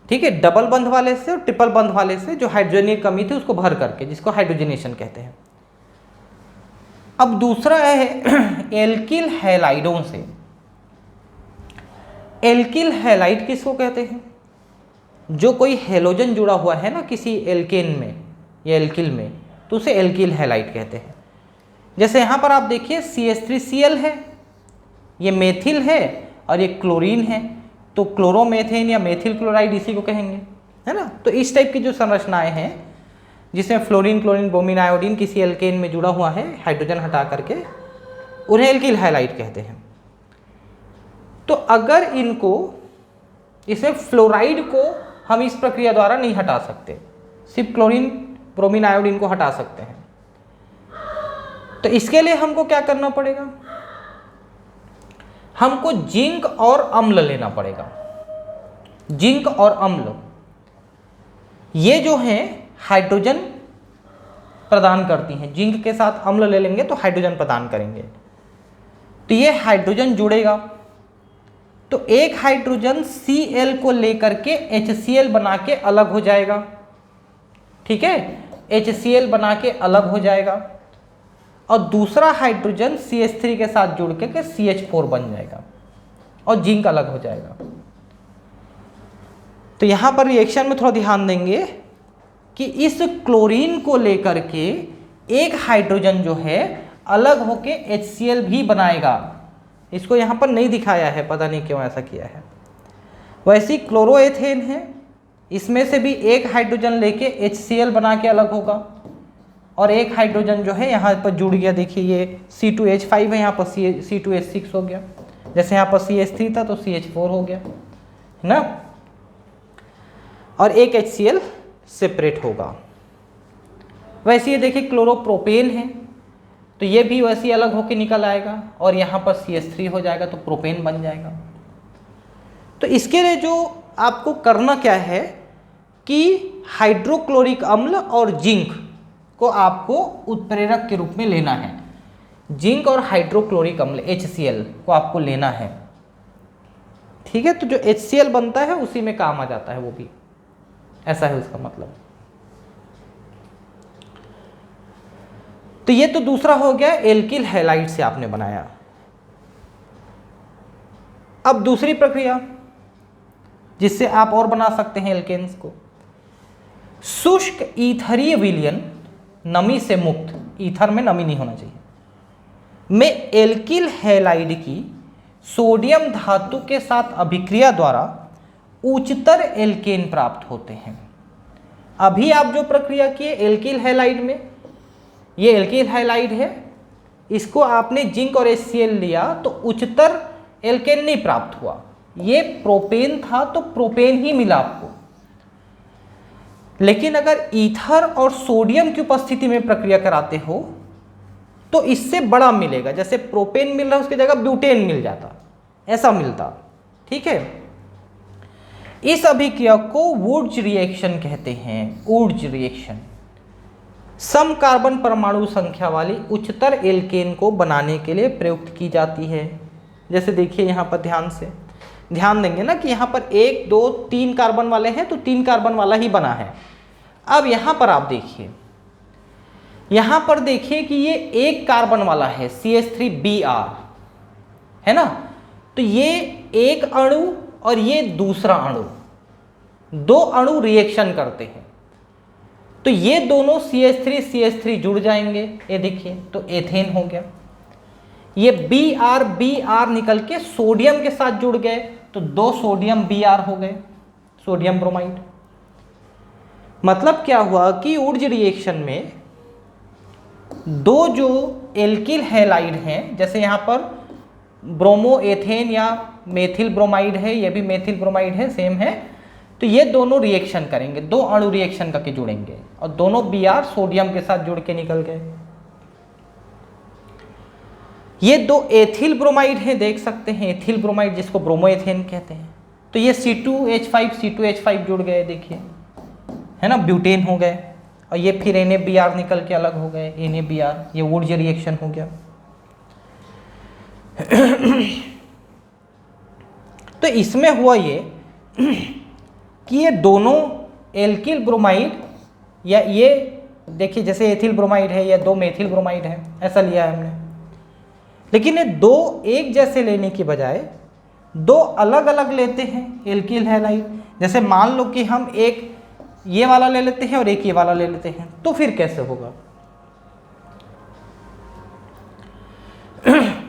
ठीक है, डबल बंध वाले से और ट्रिपल बंध वाले से, जो हाइड्रोजन की कमी थी उसको भर करके, जिसको हाइड्रोजनेशन कहते हैं। अब दूसरा है एल्किल हैलाइडों से। एल्किल हैलाइड किसको कहते हैं? जो कोई हेलोजन जुड़ा हुआ है ना किसी एल्केन में या एल्किल में, तो उसे एल्किल हैलाइड कहते हैं। जैसे यहाँ पर आप देखिए CH3Cl है, ये मेथिल है और ये क्लोरीन है, तो क्लोरोमेथेन या मेथिल क्लोराइड इसी को कहेंगे, है ना। तो इस टाइप की जो संरचनाएं हैं जिसमें फ्लोरीन, क्लोरीन, ब्रोमीन, आयोडीन किसी एल्केन में जुड़ा हुआ है हाइड्रोजन हटा करके, उन्हें एल्किल हैलाइड कहते हैं। तो अगर इनको, इसमें फ्लोराइड को हम इस प्रक्रिया द्वारा नहीं हटा सकते, सिर्फ क्लोरीन, ब्रोमीन, आयोडीन को हटा सकते हैं। तो इसके लिए हमको क्या करना पड़ेगा? हमको जिंक और अम्ल लेना पड़ेगा। जिंक और अम्ल ये जो हैं हाइड्रोजन प्रदान करती हैं। जिंक के साथ अम्ल ले लेंगे तो हाइड्रोजन प्रदान करेंगे। तो ये हाइड्रोजन जुड़ेगा, तो एक हाइड्रोजन Cl को लेकर के HCl बना के अलग हो जाएगा। ठीक है, HCl बना के अलग हो जाएगा और दूसरा हाइड्रोजन CH3 के साथ जुड़ के CH4 बन जाएगा और जिंक अलग हो जाएगा। तो यहां पर रिएक्शन में थोड़ा ध्यान देंगे कि इस क्लोरीन को लेकर के एक हाइड्रोजन जो है अलग होके HCl भी बनाएगा। इसको यहां पर नहीं दिखाया है, पता नहीं क्यों ऐसा किया है। वैसे ही क्लोरोएथेन है, इसमें से भी एक हाइड्रोजन लेके HCl बना के अलग होगा और एक हाइड्रोजन जो है यहाँ पर जुड़ गया। देखिए ये C2H5 है, यहाँ पर C2H6 हो गया। जैसे यहाँ पर CH3 था तो CH4 हो गया, है ना। और एक HCl सेपरेट होगा। वैसे ये देखिए क्लोरोप्रोपेन है, तो ये भी वैसे ही अलग होकर निकल आएगा और यहाँ पर CH3 हो जाएगा तो प्रोपेन बन जाएगा। तो इसके लिए जो आपको करना क्या है कि हाइड्रोक्लोरिक अम्ल और जिंक को आपको उत्प्रेरक के रूप में लेना है। जिंक और हाइड्रोक्लोरिक अम्ल HCl को आपको लेना है। ठीक है, तो जो HCl बनता है उसी में काम आ जाता है वो भी, ऐसा है उसका मतलब। तो ये तो दूसरा हो गया एल्किल हैलाइड से आपने बनाया। अब दूसरी प्रक्रिया जिससे आप और बना सकते हैं एल्केन्स को, शुष्क ईथरीय विलयन, नमी से मुक्त, ईथर में नमी नहीं होना चाहिए, में एल्किल हैलाइड की सोडियम धातु के साथ अभिक्रिया द्वारा उच्चतर एल्केन प्राप्त होते हैं। अभी आप जो प्रक्रिया किए एल्किल हैलाइड में, ये एल्किल हैलाइड है, इसको आपने जिंक और HCl लिया तो उच्चतर एल्केन नहीं प्राप्त हुआ। ये प्रोपेन था तो प्रोपेन ही मिला आपको। लेकिन अगर ईथर और सोडियम की उपस्थिति में प्रक्रिया कराते हो तो इससे बड़ा मिलेगा, जैसे प्रोपेन मिल रहा है उसकी जगह ब्यूटेन मिल जाता, ऐसा मिलता। ठीक है, इस अभिक्रिया को वुर्ज रिएक्शन कहते हैं, वुर्ज रिएक्शन। सम कार्बन परमाणु संख्या वाली उच्चतर एल्केन को बनाने के लिए प्रयुक्त की जाती है। जैसे देखिए यहाँ पर ध्यान देंगे ना कि यहाँ पर 1 2 3 कार्बन वाले हैं, तो 3 कार्बन वाला ही बना है। अब यहाँ पर आप देखिए, यहाँ पर देखिए कि ये 1 कार्बन वाला है CH3Br, है ना। तो ये एक अणु और ये दूसरा अणु, 2 अणु रिएक्शन करते हैं, तो ये दोनों CH3 जुड़ जाएंगे, ये देखिए, तो एथेन हो गया। ये Br निकल के सोडियम के साथ जुड़ गए, तो 2 सोडियम Br हो गए, सोडियम ब्रोमाइड। मतलब क्या हुआ कि वुर्ज रिएक्शन में 2 जो एल्किल हैलाइड हैं, जैसे यहाँ पर ब्रोमो एथेन या मेथिल ब्रोमाइड है, ये भी मेथिल ब्रोमाइड है, सेम है, तो ये दोनों रिएक्शन करेंगे, 2 अणु रिएक्शन करके जुड़ेंगे, और दोनों Br सोडियम के साथ जुड़ के निकल गए। ये 2 एथिल ब्रोमाइड है, देख सकते हैं, एथिल ब्रोमाइड जिसको ब्रोमो एथेन कहते हैं, तो ये C2H5 जुड़ गए, देखिए, है ना, ब्यूटेन हो गए, और ये फिर NaBr निकल के अलग हो गए, NaBr, ये वुर्ज रिएक्शन हो गया। तो इसमें हुआ ये कि ये दोनों एल्किल ब्रोमाइड, या ये देखिए जैसे एथिल ब्रोमाइड है, या 2 मेथिल ब्रोमाइड है, ऐसा लिया है हमने, लेकिन ये 2 एक जैसे लेने की बजाय 2 अलग अलग लेते हैं एल्किल हैलाइड। जैसे मान लो कि हम एक ये वाला ले लेते हैं और एक ये वाला ले लेते हैं, तो फिर कैसे होगा?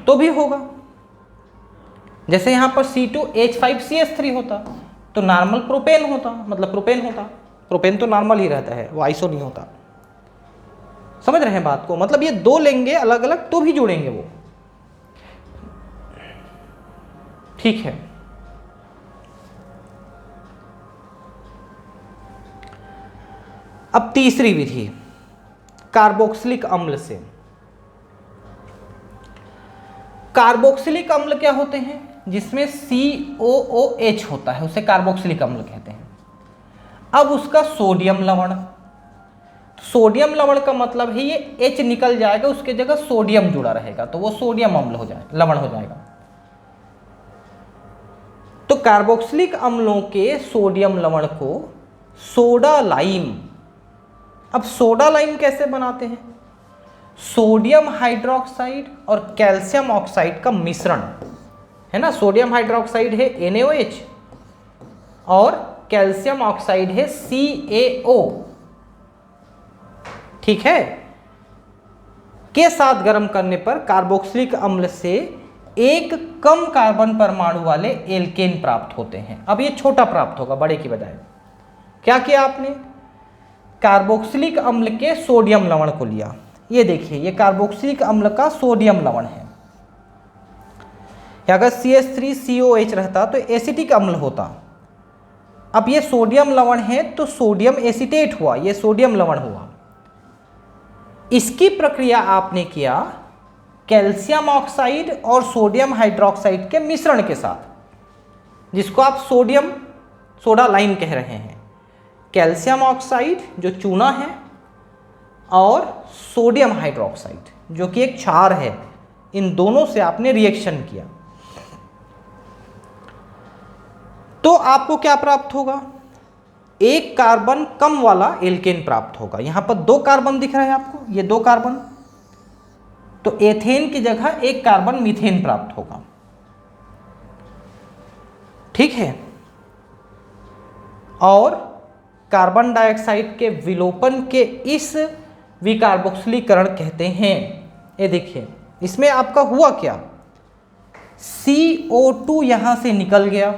तो भी होगा, जैसे यहाँ पर C2H5CH3 होता तो नॉर्मल प्रोपेन होता, मतलब प्रोपेन होता, प्रोपेन तो नॉर्मल ही रहता है, वो आइसो नहीं होता। समझ रहे हैं बात को? मतलब ये 2 लेंगे अलग अलग तो भी जुड़ेंगे वो। ठीक है, अब तीसरी विधि कार्बोक्सिलिक अम्ल से। कार्बोक्सिलिक अम्ल क्या होते हैं? जिसमें COOH होता है, उसे कार्बोक्सिलिक अम्ल कहते हैं। अब उसका सोडियम लवण, सोडियम लवण का मतलब है ये H निकल जाएगा, उसके जगह सोडियम जुड़ा रहेगा, तो वो सोडियम अम्ल हो जाएगा, लवण हो जाएगा। तो कार्बोक्सिलिक अम्लों के सोडियम लवण को सोडा लाइम। अब सोडा लाइम कैसे बनाते हैं? सोडियम हाइड्रोक्साइड और कैल्शियम ऑक्साइड का मिश्रण है ना, सोडियम हाइड्रोक्साइड है NaOH और कैल्शियम ऑक्साइड है CaO, ठीक है, के साथ गर्म करने पर कार्बोक्सिलिक अम्ल से एक कम कार्बन परमाणु वाले एल्केन प्राप्त होते हैं। अब ये छोटा प्राप्त होगा बड़े की बजाय। क्या किया आपने? कार्बोक्सिलिक अम्ल के सोडियम लवण को लिया, ये देखिए ये कार्बोक्सिलिक अम्ल का सोडियम लवण है। अगर CH3COH रहता तो एसिटिक अम्ल होता। अब ये सोडियम लवण है तो सोडियम एसिटेट हुआ, ये सोडियम लवण हुआ। इसकी प्रक्रिया आपने किया कैल्शियम ऑक्साइड और सोडियम हाइड्रोक्साइड के मिश्रण के साथ, जिसको आप सोडा लाइम कह रहे हैं। कैल्शियम ऑक्साइड जो चूना है और सोडियम हाइड्रोक्साइड जो कि एक क्षार है, इन दोनों से आपने रिएक्शन किया तो आपको क्या प्राप्त होगा? एक कार्बन कम वाला एल्केन प्राप्त होगा। यहां पर 2 कार्बन दिख रहा है आपको, ये 2 कार्बन, तो एथेन की जगह 1 कार्बन मीथेन प्राप्त होगा। ठीक है, और कार्बन डाइऑक्साइड के विलोपन के इस विकार्बोक्सिलीकरण कहते हैं। ये देखिए इसमें आपका हुआ क्या, CO2 यहां से निकल गया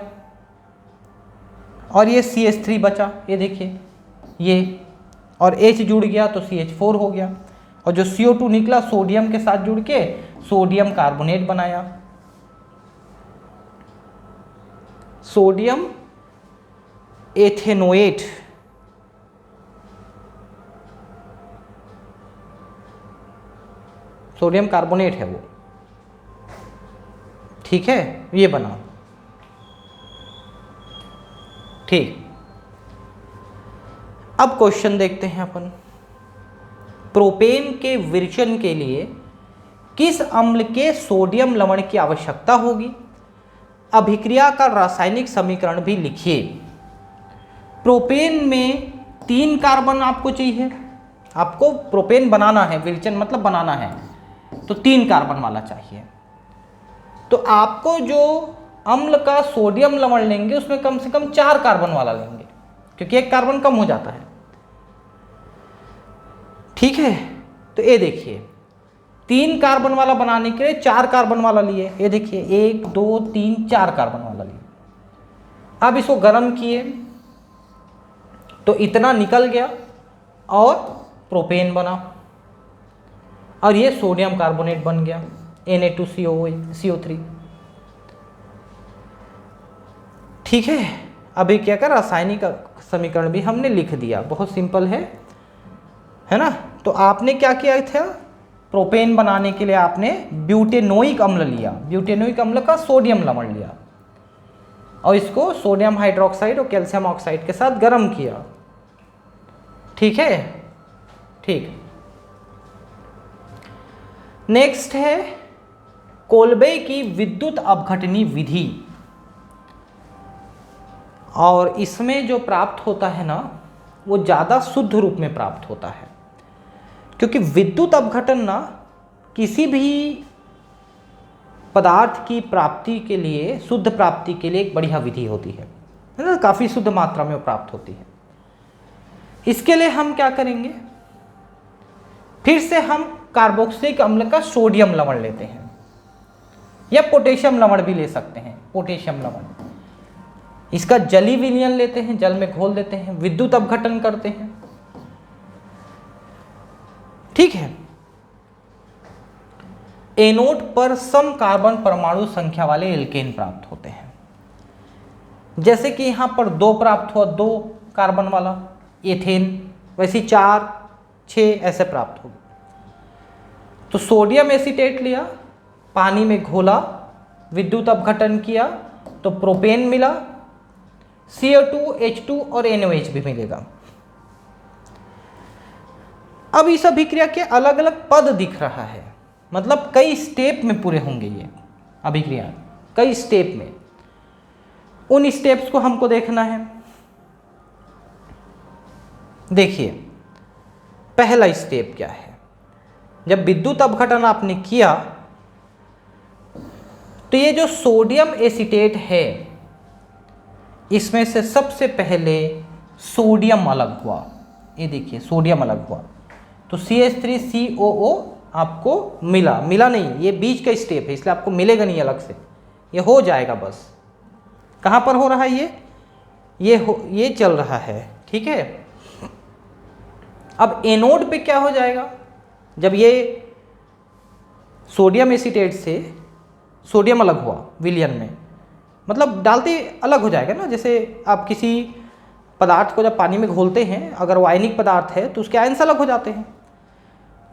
और ये CH3 बचा, ये देखिए ये, और H जुड़ गया तो CH4 हो गया, और जो CO2 निकला सोडियम के साथ जुड़ के सोडियम कार्बोनेट बनाया, सोडियम एथेनोएट। सोडियम कार्बोनेट है वो, ठीक है, ये बना, ठीक। अब क्वेश्चन देखते हैं अपन, प्रोपेन के विरचन के लिए किस अम्ल के सोडियम लवण की आवश्यकता होगी? अभिक्रिया का रासायनिक समीकरण भी लिखिए। प्रोपेन में 3 कार्बन आपको चाहिए, आपको प्रोपेन बनाना है, विरचन मतलब बनाना है, तो 3 कार्बन वाला चाहिए। तो आपको जो अम्ल का सोडियम लवण लेंगे उसमें कम से कम 4 कार्बन वाला लेंगे, क्योंकि 1 कार्बन कम हो जाता है, ठीक है। तो ये देखिए 3 कार्बन वाला बनाने के लिए 4 कार्बन वाला लिए, ये देखिए 1 2 3 4 कार्बन वाला लिए। अब इसको गर्म किए तो इतना निकल गया और प्रोपेन बना, और ये सोडियम कार्बोनेट बन गया, Na2CO3, ठीक है। अभी क्या कर, रासायनिक समीकरण भी हमने लिख दिया, बहुत सिंपल है ना। तो आपने क्या किया था, प्रोपेन बनाने के लिए आपने ब्यूटेनोइक अम्ल लिया, ब्यूटेनोइक अम्ल का सोडियम लवण लिया और इसको सोडियम हाइड्रोक्साइड और कैल्शियम ऑक्साइड के साथ गर्म किया, ठीक है, ठीक। नेक्स्ट है कोल्बे की विद्युत अपघटनी विधि, और इसमें जो प्राप्त होता है ना वो ज़्यादा शुद्ध रूप में प्राप्त होता है, क्योंकि विद्युत अपघटन ना किसी भी पदार्थ की प्राप्ति के लिए, शुद्ध प्राप्ति के लिए एक बढ़िया विधि होती है ना, काफ़ी शुद्ध मात्रा में प्राप्त होती है। इसके लिए हम क्या करेंगे, फिर से हम कार्बोक्सिलिक अम्ल का सोडियम लवण लेते हैं, या पोटेशियम लवण भी ले सकते हैं, पोटेशियम लवण, इसका जली विलयन लेते हैं, जल में घोल देते हैं, विद्युत अपघटन करते हैं, ठीक है। एनोड पर सम कार्बन परमाणु संख्या वाले एल्केन प्राप्त होते हैं, जैसे कि यहां पर 2 प्राप्त हुआ, 2 कार्बन वाला एथेन, वैसे 4 6 ऐसे प्राप्त हो। तो सोडियम एसीटेट लिया, पानी में घोला, विद्युत अपघटन किया तो प्रोपेन मिला, CO2 H2 और NOH भी मिलेगा। अब इस अभिक्रिया के अलग अलग पद दिख रहा है, मतलब कई स्टेप में पूरे होंगे ये अभिक्रिया, कई स्टेप में, उन स्टेप्स को हमको देखना है। देखिए पहला स्टेप क्या है, जब विद्युत अपघटन आपने किया तो ये जो सोडियम एसीटेट है इसमें से सबसे पहले सोडियम अलग हुआ, ये देखिए सोडियम अलग हुआ, तो CH3COO आपको मिला नहीं, ये बीच का स्टेप है इसलिए आपको मिलेगा नहीं अलग से, ये हो जाएगा बस। कहाँ पर हो रहा है ये चल रहा है, ठीक है। अब एनोड पे क्या हो जाएगा, जब ये सोडियम एसीटेट से सोडियम अलग हुआ विलयन में, मतलब डालते अलग हो जाएगा ना, जैसे आप किसी पदार्थ को जब पानी में घोलते हैं, अगर वो आयनिक पदार्थ है तो उसके आयन्स अलग हो जाते हैं,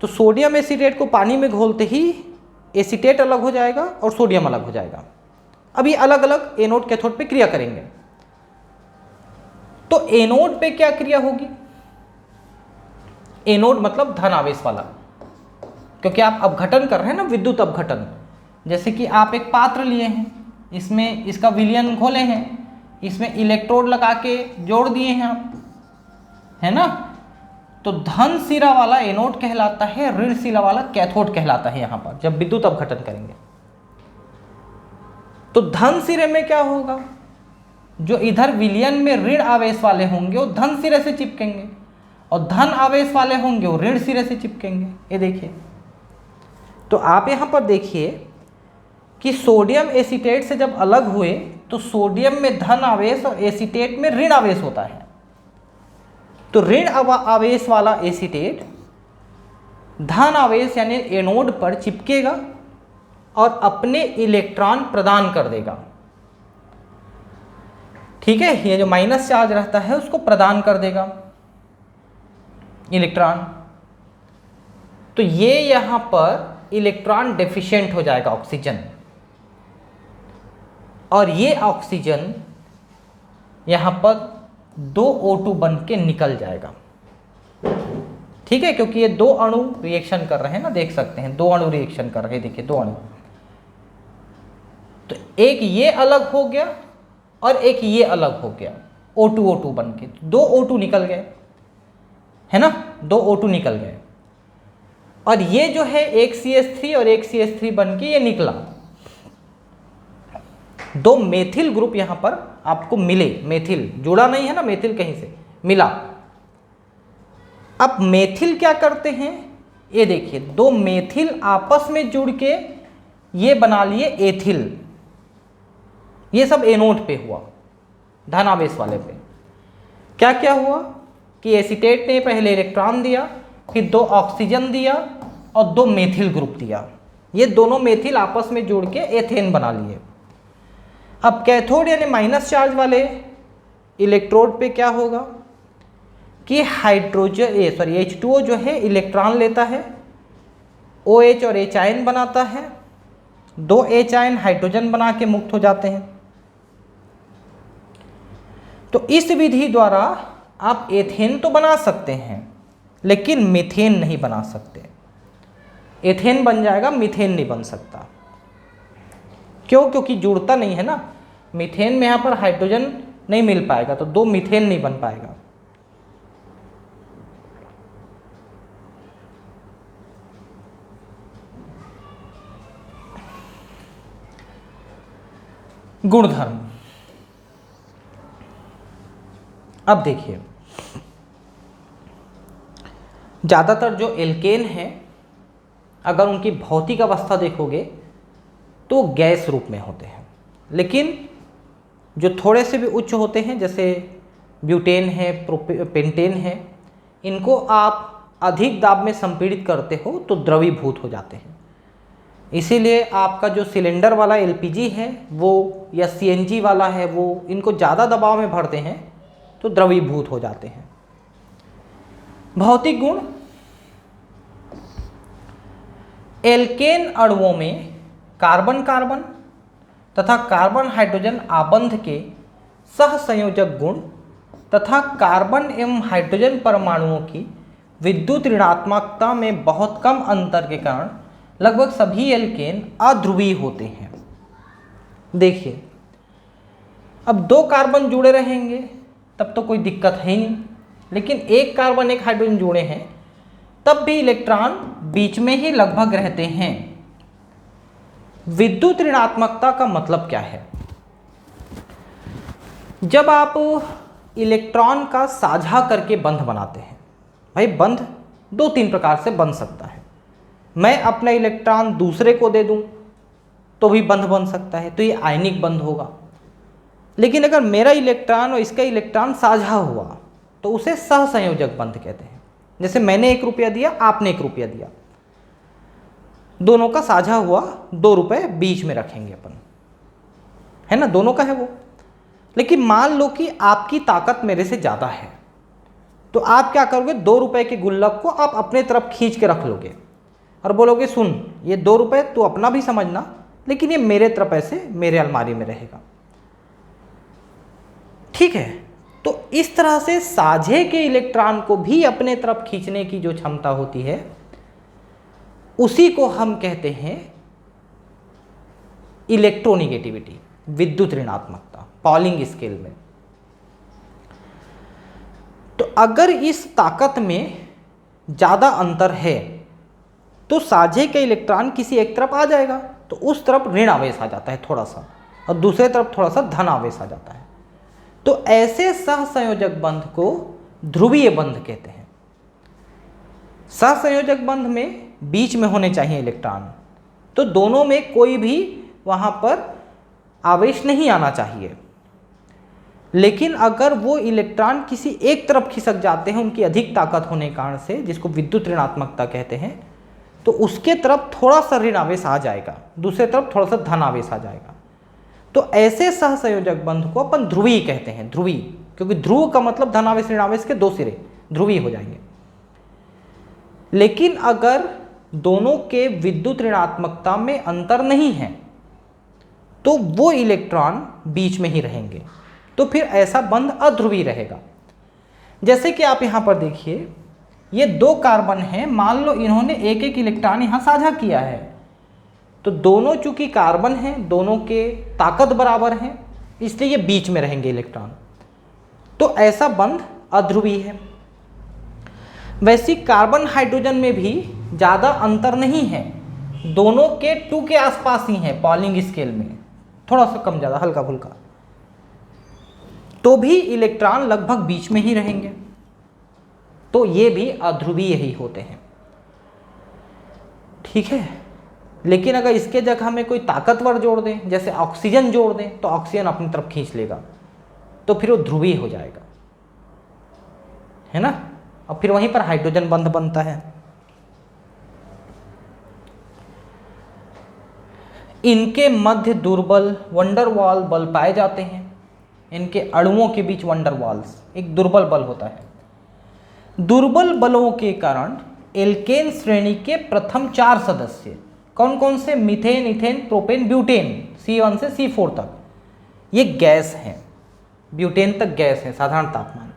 तो सोडियम एसीटेट को पानी में घोलते ही एसीटेट अलग हो जाएगा और सोडियम अलग हो जाएगा। अब ये अलग अलग एनोड कैथोड पे क्रिया करेंगे, तो एनोड पे क्या क्रिया होगी, एनोड मतलब धन आवेश वाला, क्योंकि आप अपघटन कर रहे हैं ना, विद्युत अपघटन। जैसे कि आप एक पात्र लिए हैं, इसमें इसका विलयन घोले हैं, इसमें इलेक्ट्रोड लगा के जोड़ दिए हैं आप, है ना, तो धन सिरा वाला एनोड कहलाता है, ऋण सिरा वाला कैथोड कहलाता है। यहां पर जब विद्युत अपघटन करेंगे तो धन सिरे में क्या होगा, जो इधर विलयन में ऋण आवेश वाले होंगे वो धन सिरे से चिपकेंगे, और धन आवेश वाले होंगे वो ऋण सिरे से चिपकेंगे। ये देखिए, तो आप यहां पर देखिए कि सोडियम एसीटेट से जब अलग हुए तो सोडियम में धन आवेश और एसीटेट में ऋण आवेश होता है, तो ऋण आवेश वाला एसीटेट धन आवेश यानी एनोड पर चिपकेगा और अपने इलेक्ट्रॉन प्रदान कर देगा, ठीक है। ये जो माइनस चार्ज रहता है उसको प्रदान कर देगा इलेक्ट्रॉन, तो ये यहां पर इलेक्ट्रॉन डेफिशिएंट हो जाएगा ऑक्सीजन, और ये ऑक्सीजन यहाँ पर 2 O2 बन के निकल जाएगा। ठीक है, क्योंकि ये 2 अणु रिएक्शन कर रहे हैं ना, देख सकते हैं 2 अणु रिएक्शन कर रहे हैं, देखिए 2 अणु। तो एक ये अलग हो गया और एक ये अलग हो गया, O2 बन के 2 O2 निकल गए, है ना, 2 O2 निकल गए। और ये जो है एक CH3 और एक CH3 बन के ये निकला, 2 मेथिल ग्रुप यहां पर आपको मिले। मेथिल जुड़ा नहीं है ना, मेथिल कहीं से मिला। अब मेथिल क्या करते हैं, ये देखिए 2 मेथिल आपस में जुड़ के ये बना लिए एथिल। ये सब एनोड पे हुआ, धन आवेश वाले पे। क्या क्या हुआ कि एसीटेट ने पहले इलेक्ट्रॉन दिया, फिर 2 ऑक्सीजन दिया और 2 मेथिल ग्रुप दिया। ये दोनों मेथिल आपस में जुड़ के एथेन बना लिए। अब कैथोड यानी माइनस चार्ज वाले इलेक्ट्रोड पे क्या होगा कि H2O जो है इलेक्ट्रॉन लेता है, OH और H आयन बनाता है, 2 H आयन हाइड्रोजन बना के मुक्त हो जाते हैं। तो इस विधि द्वारा आप एथेन तो बना सकते हैं, लेकिन मीथेन नहीं बना सकते। एथेन बन जाएगा, मीथेन नहीं बन सकता। क्यों? क्योंकि जुड़ता नहीं है ना। मीथेन में यहाँ पर हाइड्रोजन नहीं मिल पाएगा, तो 2 मीथेन नहीं बन पाएगा। गुणधर्म। अब देखिए, ज़्यादातर जो एल्केन हैं, अगर उनकी भौतिक अवस्था देखोगे तो गैस रूप में होते हैं, लेकिन जो थोड़े से भी उच्च होते हैं जैसे ब्यूटेन है, पेंटेन है, इनको आप अधिक दाब में संपीड़ित करते हो तो द्रवीभूत हो जाते हैं। इसीलिए आपका जो सिलेंडर वाला LPG है वो, या CNG वाला है वो, इनको ज़्यादा दबाव में भरते हैं तो द्रवीभूत हो जाते हैं। भौतिक गुण, एल्केन अणुओं में कार्बन कार्बन तथा कार्बन हाइड्रोजन आबंध के सहसंयोजक गुण तथा कार्बन एवं हाइड्रोजन परमाणुओं की विद्युत ऋणात्मकता में बहुत कम अंतर के कारण लगभग सभी एल्केन अध्रुवीय होते हैं। देखिए, अब 2 कार्बन जुड़े रहेंगे तब तो कोई दिक्कत है ही नहीं, लेकिन 1 कार्बन 1 हाइड्रोजन जुड़े हैं तब भी इलेक्ट्रॉन बीच में ही लगभग रहते हैं। विद्युत ऋणात्मकता का मतलब क्या है? जब आप इलेक्ट्रॉन का साझा करके बंध बनाते हैं, भाई बंध 2-3 प्रकार से बन सकता है। मैं अपना इलेक्ट्रॉन दूसरे को दे दूं तो भी बंध बन सकता है, तो ये आयनिक बंध होगा। लेकिन अगर मेरा इलेक्ट्रॉन और इसका इलेक्ट्रॉन साझा हुआ तो उसे सहसंयोजक बंध कहते हैं। जैसे मैंने 1 रुपया दिया, आपने 1 रुपया दिया, दोनों का साझा हुआ, 2 रुपये बीच में रखेंगे अपन, है ना, दोनों का है वो। लेकिन मान लो कि आपकी ताकत मेरे से ज़्यादा है, तो आप क्या करोगे, 2 रुपये के गुल्लक को आप अपने तरफ खींच के रख लोगे और बोलोगे सुन, ये 2 रुपये तू अपना भी समझना, लेकिन ये मेरे तरफ ऐसे मेरे अलमारी में रहेगा। ठीक है, तो इस तरह से साझे के इलेक्ट्रॉन को भी अपने तरफ खींचने की जो क्षमता होती है उसी को हम कहते हैं इलेक्ट्रोनिगेटिविटी, विद्युत ऋणात्मकता, पॉलिंग स्केल में। तो अगर इस ताकत में ज़्यादा अंतर है तो साझे का इलेक्ट्रॉन किसी एक तरफ आ जाएगा तो उस तरफ ऋण आवेश आ जाता है थोड़ा सा, और दूसरे तरफ थोड़ा सा धन आवेश आ जाता है। तो ऐसे सहसंयोजक बंध को ध्रुवीय बंध कहते हैं। सहसंयोजक बंध में बीच में होने चाहिए इलेक्ट्रॉन, तो दोनों में कोई भी वहाँ पर आवेश नहीं आना चाहिए। लेकिन अगर वो इलेक्ट्रॉन किसी एक तरफ खिसक जाते हैं उनकी अधिक ताकत होने के कारण से, जिसको विद्युत ऋणात्मकता कहते हैं, तो उसके तरफ थोड़ा सा ऋण आवेश आ जाएगा, दूसरे तरफ थोड़ा सा धन आवेश आ जाएगा। तो ऐसे सहसंयोजक बंध को अपन ध्रुवीय कहते हैं। ध्रुवीय, क्योंकि ध्रुव का मतलब धनावेश ऋणावेश के 2 सिरे, ध्रुवीय हो जाएंगे। लेकिन अगर दोनों के विद्युत ऋणात्मकता में अंतर नहीं है तो वो इलेक्ट्रॉन बीच में ही रहेंगे, तो फिर ऐसा बंध अध्रुवीय रहेगा। जैसे कि आप यहाँ पर देखिए, ये दो कार्बन हैं, मान लो इन्होंने एक एक इलेक्ट्रॉन यहाँ साझा किया है, तो दोनों चूंकि कार्बन हैं, दोनों के ताकत बराबर हैं, इसलिए ये बीच में रहेंगे इलेक्ट्रॉन, तो ऐसा बंध अध्रुवीय है। वैसे कार्बन हाइड्रोजन में भी ज़्यादा अंतर नहीं है, दोनों के 2 के आसपास ही हैं पॉलिंग स्केल में, थोड़ा सा कम ज़्यादा हल्का फुल्का, तो भी इलेक्ट्रॉन लगभग बीच में ही रहेंगे, तो ये भी अध्रुवीय ही होते हैं। ठीक है, लेकिन अगर इसके जगह में कोई ताकतवर जोड़ दें, जैसे ऑक्सीजन जोड़ दें, तो ऑक्सीजन अपनी तरफ खींच लेगा, तो फिर वो ध्रुवीय हो जाएगा, है ना। और फिर वहीं पर हाइड्रोजन बंध बनता है। इनके मध्य दुर्बल वंडरवॉल बल पाए जाते हैं, इनके अणुओं के बीच वंडरवॉल्स, एक दुर्बल बल होता है। दुर्बल बलों के कारण एल्केन श्रेणी के प्रथम 4 सदस्य कौन कौन से, methane, ethane, propane, butane, C1 से C4 तक, ये गैस हैं, ब्यूटेन तक गैस है साधारण तापमान पर।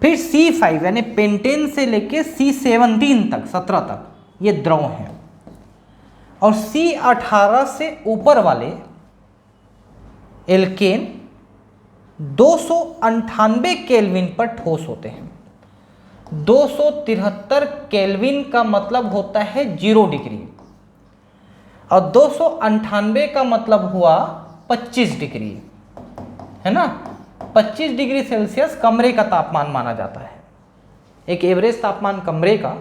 फिर C5 यानी पेंटेन से लेके C17 तक, 17 तक, ये द्रव हैं, और C18 से ऊपर वाले एल्केन 298 केल्विन पर ठोस होते हैं। 273 केल्विन का मतलब होता है 0 डिग्री, और 298 का मतलब हुआ 25 डिग्री, है ना। 25 डिग्री सेल्सियस कमरे का तापमान माना जाता है, एक एवरेज तापमान कमरे का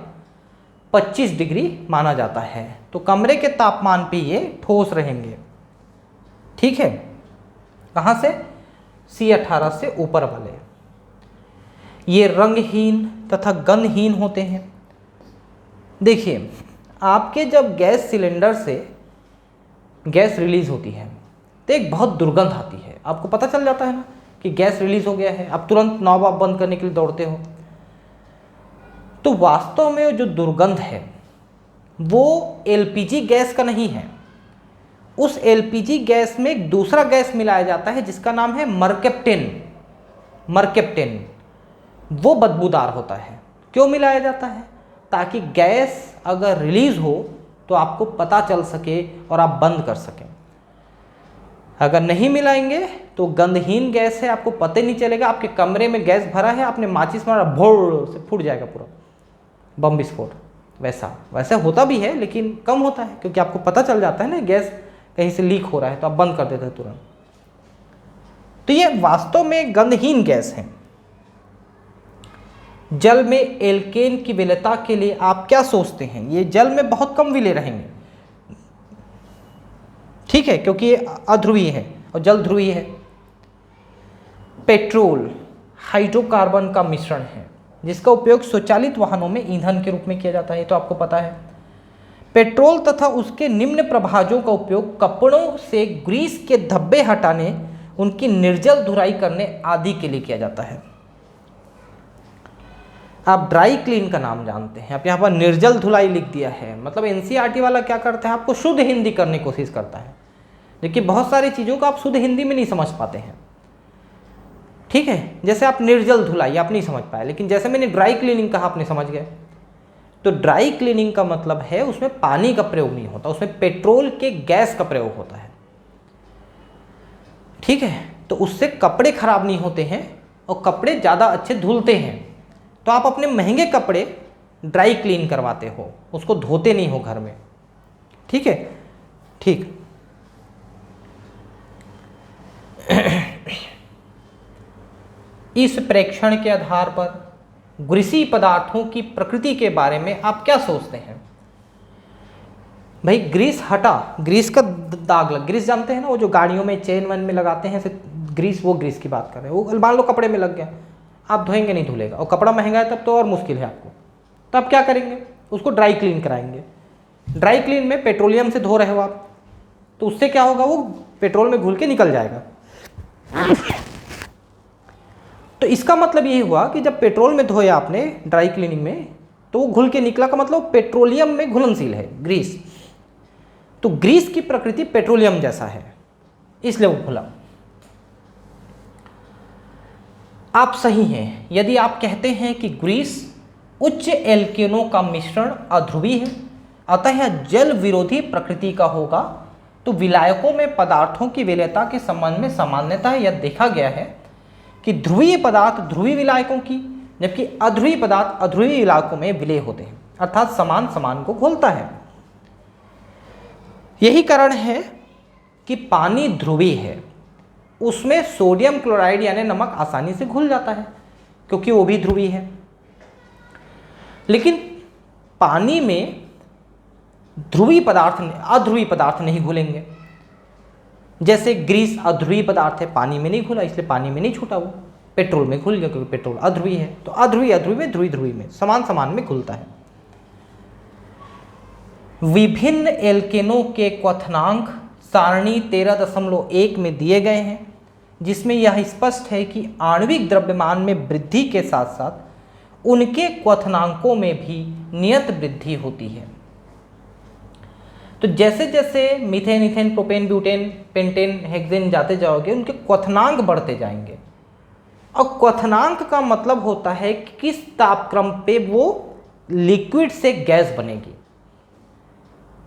25 डिग्री माना जाता है, तो कमरे के तापमान पे ये ठोस रहेंगे। ठीक है, कहाँ से, C18 से ऊपर वाले। ये रंगहीन तथा गंधहीन होते हैं। देखिए, आपके जब गैस सिलेंडर से गैस रिलीज होती है तो एक बहुत दुर्गंध आती है, आपको पता चल जाता है ना कि गैस रिलीज हो गया है, आप तुरंत नॉब आप बंद करने के लिए दौड़ते हो। तो वास्तव में जो दुर्गंध है वो LPG गैस का नहीं है, उस LPG गैस में एक दूसरा गैस मिलाया जाता है जिसका नाम है मरकेप्टेन। मरकेप्टेन वो बदबूदार होता है। क्यों मिलाया जाता है, ताकि गैस अगर रिलीज हो तो आपको पता चल सके और आप बंद कर सकें। अगर नहीं मिलाएंगे तो गंधहीन गैस है, आपको पता ही नहीं चलेगा, आपके कमरे में गैस भरा है, आपने माचिस मारा, भोर से फूट जाएगा पूरा, बम विस्फोट। वैसा होता भी है लेकिन कम होता है, क्योंकि आपको पता चल जाता है ना गैस कहीं से लीक हो रहा है, तो आप बंद कर देते हैं तुरंत। तो ये वास्तव में गंधहीन गैस है। जल में एल्केन की विलेयता के लिए आप क्या सोचते हैं, ये जल में बहुत कम विलेय रहेंगे, ठीक है, क्योंकि ये अध्रुवीय है और जल ध्रुवीय है। पेट्रोल हाइड्रोकार्बन का मिश्रण है जिसका उपयोग स्वचालित वाहनों में ईंधन के रूप में किया जाता है, तो आपको पता है। पेट्रोल तथा उसके निम्न प्रभाजों का उपयोग कपड़ों से ग्रीस के धब्बे हटाने, उनकी निर्जल धुलाई करने आदि के लिए किया जाता है। आप ड्राई क्लीन का नाम जानते हैं, आप यहाँ पर निर्जल धुलाई लिख दिया है, मतलब NCERT वाला क्या करता है, आपको शुद्ध हिंदी करने की कोशिश करता है, लेकिन बहुत सारी चीज़ों को आप शुद्ध हिंदी में नहीं समझ पाते हैं। ठीक है, जैसे आप निर्जल धुलाई आप नहीं समझ पाए, लेकिन जैसे मैंने ड्राई क्लीनिंग कहा आपने समझ गए। तो ड्राई क्लीनिंग का मतलब है उसमें पानी का प्रयोग नहीं होता, उसमें पेट्रोल के गैस का प्रयोग होता है। ठीक है, तो उससे कपड़े खराब नहीं होते हैं और कपड़े ज़्यादा अच्छे धुलते हैं। तो आप अपने महंगे कपड़े ड्राई क्लीन करवाते हो, उसको धोते नहीं हो घर में। ठीक है, ठीक। इस प्रेक्षण के आधार पर ग्रीसी पदार्थों की प्रकृति के बारे में आप क्या सोचते हैं? भाई ग्रीस हटा, ग्रीस का दाग लग, ग्रीस जानते हैं ना, वो जो गाड़ियों में चेन वन में लगाते हैं ग्रीस, वो ग्रीस की बात कर रहे हैं। वो मान लो कपड़े में लग गया, आप धोएंगे नहीं धुलेगा, और कपड़ा महंगा है तब तो और मुश्किल है आपको, तो आप क्या करेंगे, उसको ड्राई क्लीन कराएंगे। ड्राई क्लीन में पेट्रोलियम से धो रहे हो आप, तो उससे क्या होगा, वो पेट्रोल में घुल के निकल जाएगा। तो इसका मतलब ये हुआ कि जब पेट्रोल में धोया आपने ड्राई क्लीनिंग में, तो वो घुल के निकला का मतलब पेट्रोलियम में घुलनशील है, ग्रीस। तो ग्रीस की प्रकृति पेट्रोलियम जैसा है, इसलिए वो घुला। आप सही हैं यदि आप कहते हैं कि ग्रीस उच्च एल्केनों का मिश्रण अध्रुवीय है, अतः यह जल विरोधी प्रकृति का होगा। तो विलायकों में पदार्थों की विलेयता के संबंध में सामान्यता है, यह देखा गया है कि ध्रुवीय पदार्थ ध्रुवीय विलायकों की, जबकि अध्रुवीय पदार्थ अध्रुवीय विलायकों में विलय होते हैं, अर्थात समान समान को घोलता है। यही कारण है कि पानी ध्रुवीय है, उसमें सोडियम क्लोराइड यानी नमक आसानी से घुल जाता है क्योंकि वो भी ध्रुवीय है। लेकिन पानी में ध्रुवीय पदार्थ अध्रुवीय पदार्थ नहीं घुलेंगे। जैसे ग्रीस अध्रुवीय पदार्थ है, पानी में नहीं घुला, इसलिए पानी में नहीं छूटा, वो पेट्रोल में घुल गया क्योंकि पेट्रोल अध्रुवीय है। तो अध्रुवीय अध्रुवीय में ध्रुवीय ध्रुवीय में समान समान में घुलता है। विभिन्न एल्केनों के क्वथनांक सारणी 13.1 में दिए गए हैं, जिसमें यह स्पष्ट है कि आणविक द्रव्यमान में वृद्धि के साथ साथ उनके क्वथनांकों में भी नियत वृद्धि होती है। तो जैसे जैसे methane, ethane, propane, butane, pentane, hexane जाते जाओगे, उनके क्वथनांक बढ़ते जाएंगे। और क्वथनांक का मतलब होता है कि किस तापक्रम पे वो लिक्विड से गैस बनेगी,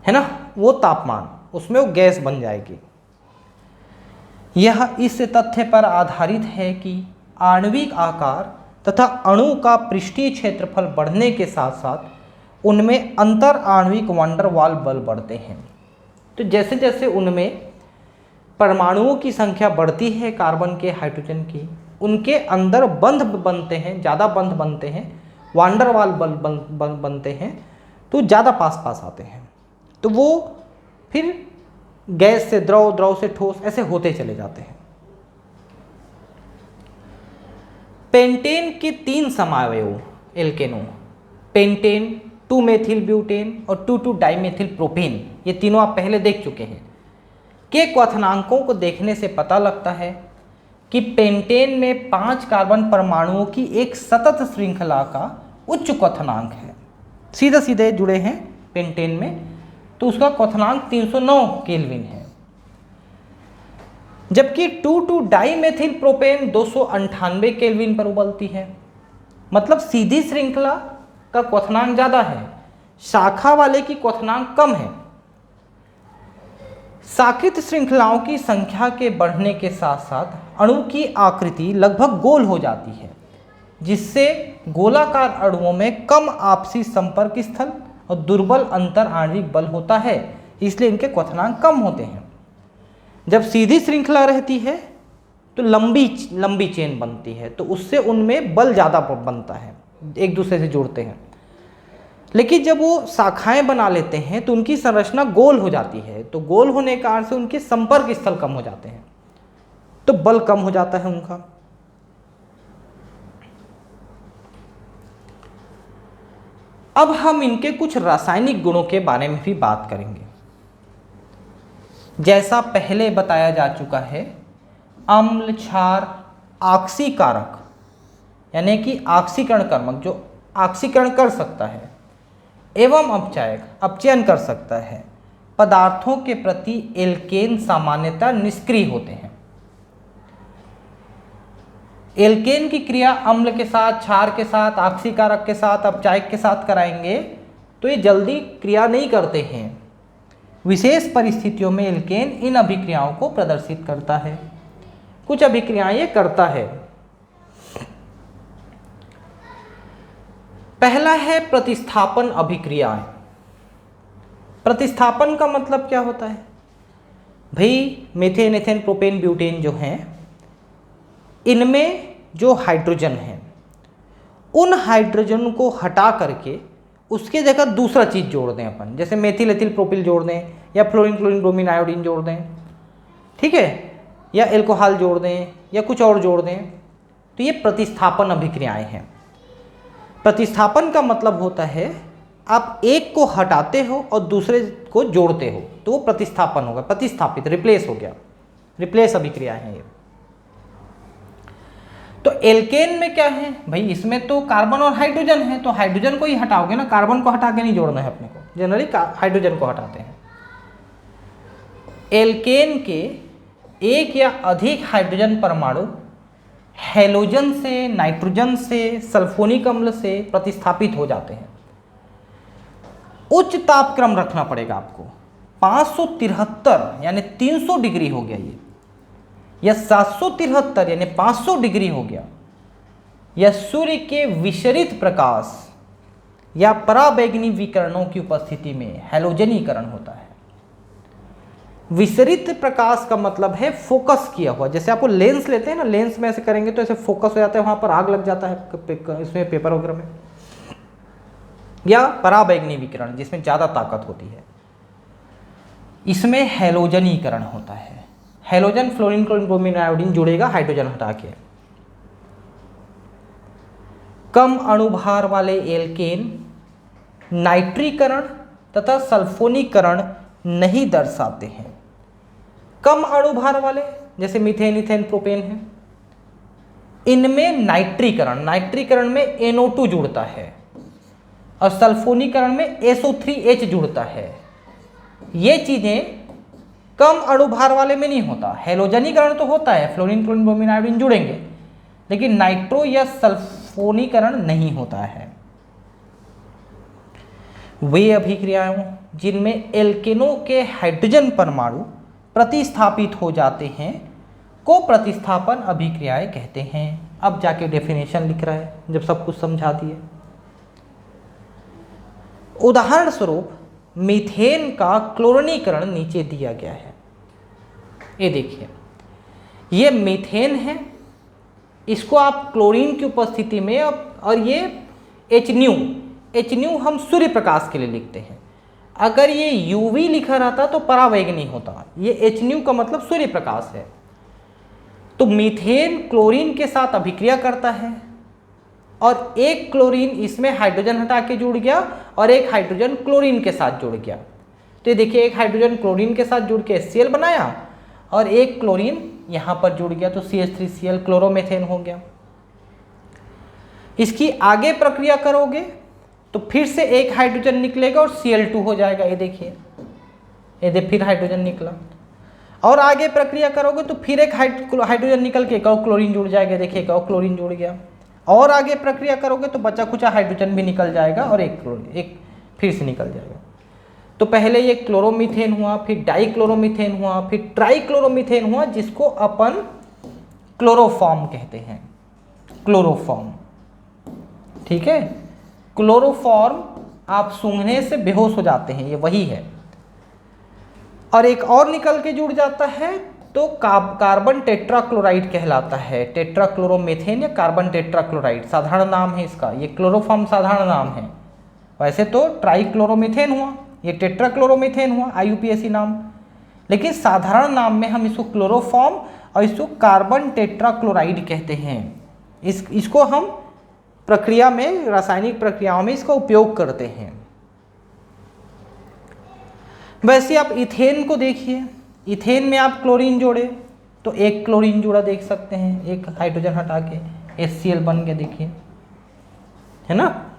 है ना, वो तापमान, उसमें वो गैस बन जाएगी। यह इस तथ्य पर आधारित है कि आणविक आकार तथा अणु का पृष्ठीय क्षेत्रफल बढ़ने के साथ साथ उनमें अंतर आणविक वंडर वाल बल बढ़ते हैं। तो जैसे जैसे उनमें परमाणुओं की संख्या बढ़ती है, कार्बन के, हाइड्रोजन की, उनके अंदर बंध बनते हैं, ज़्यादा बंध बनते हैं, वांडर वाल बल बनते हैं, तो ज़्यादा पास पास आते हैं। तो वो फिर गैस से द्रव, द्रव से ठोस, ऐसे होते चले जाते हैं। पेंटेन के 3 समावयव एल्केनों, पेंटेन, 2-मेथिल ब्यूटेन और 2,2-डाइमेथिल प्रोपेन, ये तीनों आप पहले देख चुके हैं, के क्वथनांकों को देखने से पता लगता है कि पेंटेन में 5 कार्बन परमाणुओं की एक सतत श्रृंखला का उच्च क्वथनांक है, सीधे सीधे जुड़े हैं पेंटेन में, तो उसका क्वथनांक 309 केल्विन है। जबकि 2,2-डाइमेथिल प्रोपेन 298 केल्विन पर उबलती है। मतलब सीधी श्रृंखला का क्वथनांक ज़्यादा है, शाखा वाले की क्वथनांक कम है। शाखित श्रृंखलाओं की संख्या के बढ़ने के साथ साथ अणु की आकृति लगभग गोल हो जाती है, जिससे गोलाकार अणुओं में कम आपसी संपर्क स्थल और दुर्बल अंतर आणविक बल होता है, इसलिए इनके क्वथनांक कम होते हैं। जब सीधी श्रृंखला रहती है तो लंबी चेन बनती है, तो उससे उनमें बल ज़्यादा बनता है, एक दूसरे से जुड़ते हैं। लेकिन जब वो शाखाएं बना लेते हैं तो उनकी संरचना गोल हो जाती है, तो गोल होने के कारण से उनके संपर्क स्थल कम हो जाते हैं, तो बल कम हो जाता है उनका। अब हम इनके कुछ रासायनिक गुणों के बारे में भी बात करेंगे। जैसा पहले बताया जा चुका है, अम्ल, क्षार, ऑक्सीकारक यानी कि ऑक्सीकरण कर्मक, जो ऑक्सीकरण कर सकता है, एवं अपचायक, अपचयन कर सकता है, पदार्थों के प्रति एल्केन सामान्यतः निष्क्रिय होते हैं। एल्केन की क्रिया अम्ल के साथ, क्षार के साथ, ऑक्सीकारक के साथ, अपचायक के साथ कराएंगे तो ये जल्दी क्रिया नहीं करते हैं। विशेष परिस्थितियों में एल्केन इन अभिक्रियाओं को प्रदर्शित करता है। कुछ अभिक्रियाएं ये करता है। पहला है प्रतिस्थापन अभिक्रियाएं। प्रतिस्थापन का मतलब क्या होता है भाई? मीथेन, एथेन, प्रोपेन, ब्यूटेन जो हैं, इनमें जो हाइड्रोजन है, उन हाइड्रोजन को हटा करके उसके जगह दूसरा चीज़ जोड़ दें अपन, जैसे मेथिल एथिल प्रोपिल जोड़ दें, या फ्लोरीन क्लोरीन ब्रोमीन आयोडीन जोड़ दें, ठीक है, या एल्कोहल जोड़ दें, या कुछ और जोड़ दें, तो ये प्रतिस्थापन अभिक्रियाएं हैं। प्रतिस्थापन का मतलब होता है आप एक को हटाते हो और दूसरे को जोड़ते हो, तो वो प्रतिस्थापन होगा, प्रतिस्थापित, रिप्लेस हो गया, रिप्लेस अभिक्रिया है ये। तो एल्केन में क्या है भाई, इसमें तो कार्बन और हाइड्रोजन है, तो हाइड्रोजन को ही हटाओगे ना, कार्बन को हटा के नहीं जोड़ना है अपने को, जनरली हाइड्रोजन को हटाते हैं। एल्केन के एक या अधिक हाइड्रोजन परमाणु हैलोजन से, नाइट्रोजन से, सल्फोनिक अम्ल से प्रतिस्थापित हो जाते हैं। उच्च तापक्रम रखना पड़ेगा आपको, 573 यानी 300 डिग्री हो गया ये, या 773 यानी 500 डिग्री हो गया, या सूर्य के विसरित प्रकाश या पराबैंगनी विकिरणों की उपस्थिति में हैलोजनीकरण होता है। विसरित प्रकाश का मतलब है फोकस किया हुआ, जैसे आपको लेंस लेते हैं ना, लेंस में ऐसे करेंगे तो ऐसे फोकस हो जाता है, वहां पर आग लग जाता है इसमें पेपर वगैरह में, या पराबैंगनी विकिरण जिसमें ज़्यादा ताकत होती है, इसमें हैलोजनीकरण होता है। Halogen fluorine, chlorine, bromine, iodine जुड़ेगा हाइड्रोजन हटा के। कम अणुभार वाले एल्केन नाइट्रीकरण तथा सल्फोनीकरण नहीं दर्शाते हैं। कम अणुभार वाले जैसे मीथेन, इथेन, प्रोपेन है, इनमें नाइट्रीकरण, नाइट्रीकरण में NO2 जुड़ता है और सल्फोनीकरण में SO3H जुड़ता है। ये चीजें कम अणुभार वाले में नहीं होता। हैलोजनीकरण तो होता है, फ्लोरीन, क्लोरीन, ब्रोमीन, आयोडीन जुड़ेंगे, लेकिन नाइट्रो या सल्फोनीकरण नहीं होता है। वे अभिक्रियाओं जिनमें एल्केनों के हाइड्रोजन परमाणु प्रतिस्थापित हो जाते हैं को प्रतिस्थापन अभिक्रियाएं कहते हैं। अब जाके डेफिनेशन लिख रहा है जब सब कुछ समझा दिए। उदाहरण स्वरूप मीथेन का क्लोरीनीकरण नीचे दिया गया है। ये देखिए, ये मीथेन है, इसको आप क्लोरीन की उपस्थिति में और ये HNu हम सूर्य प्रकाश के लिए लिखते हैं। अगर ये UV लिखा रहता तो परावैंगनी होता, ये HNu का मतलब सूर्य प्रकाश है। तो मीथेन क्लोरीन के साथ अभिक्रिया करता है और एक क्लोरीन इसमें हाइड्रोजन हटा के जुड़ गया और एक हाइड्रोजन क्लोरीन के साथ जुड़ गया। तो ये देखिए, एक हाइड्रोजन क्लोरीन के साथ जुड़ के HCl बनाया और एक क्लोरीन यहाँ पर जुड़ गया तो CH3Cl क्लोरोमेथेन हो गया। इसकी आगे प्रक्रिया करोगे तो फिर से एक हाइड्रोजन निकलेगा और Cl2 हो जाएगा। ये देखिए, ये फिर हाइड्रोजन निकला और आगे प्रक्रिया करोगे तो फिर एक हाइड्रोजन निकल के एक और क्लोरीन जुड़ जाएगा। देखिए, एक और क्लोरीन जुड़ गया और आगे प्रक्रिया करोगे तो बचा खुचा हाइड्रोजन भी निकल जाएगा और एक फिर से निकल जाएगा। तो पहले ये क्लोरोमीथेन हुआ, फिर डाइक्लोरोमीथेन हुआ, फिर ट्राइक्लोरोमीथेन हुआ, जिसको अपन क्लोरोफॉर्म कहते हैं। क्लोरोफॉर्म, ठीक है। क्लोरोफॉर्म आप सूंघने से बेहोश हो जाते हैं, ये वही है। और एक और निकल के जुड़ जाता है तो कार्बन टेट्राक्लोराइड कहलाता है। टेट्राक्लोरोमेथेन या कार्बन टेट्राक्लोराइड साधारण नाम है इसका, ये क्लोरोफॉर्म साधारण नाम है। वैसे तो ट्राइक्लोरोमीथेन हुआ, ये टेट्राक्लोरोमीथेन हुआ, IUPAC नाम, लेकिन साधारण नाम में हम इसको क्लोरोफॉर्म और इसको कार्बन टेट्राक्लोराइड कहते हैं। इसको हम प्रक्रिया में, रासायनिक प्रक्रियाओं में इसका उपयोग करते हैं। वैसे आप इथेन को देखिए, इथेन में आप क्लोरीन जोड़े तो एक क्लोरीन जुड़ा देख सकते हैं, एक हाइड्रोजन हटा के HCl बन गया, देखिए, है ना।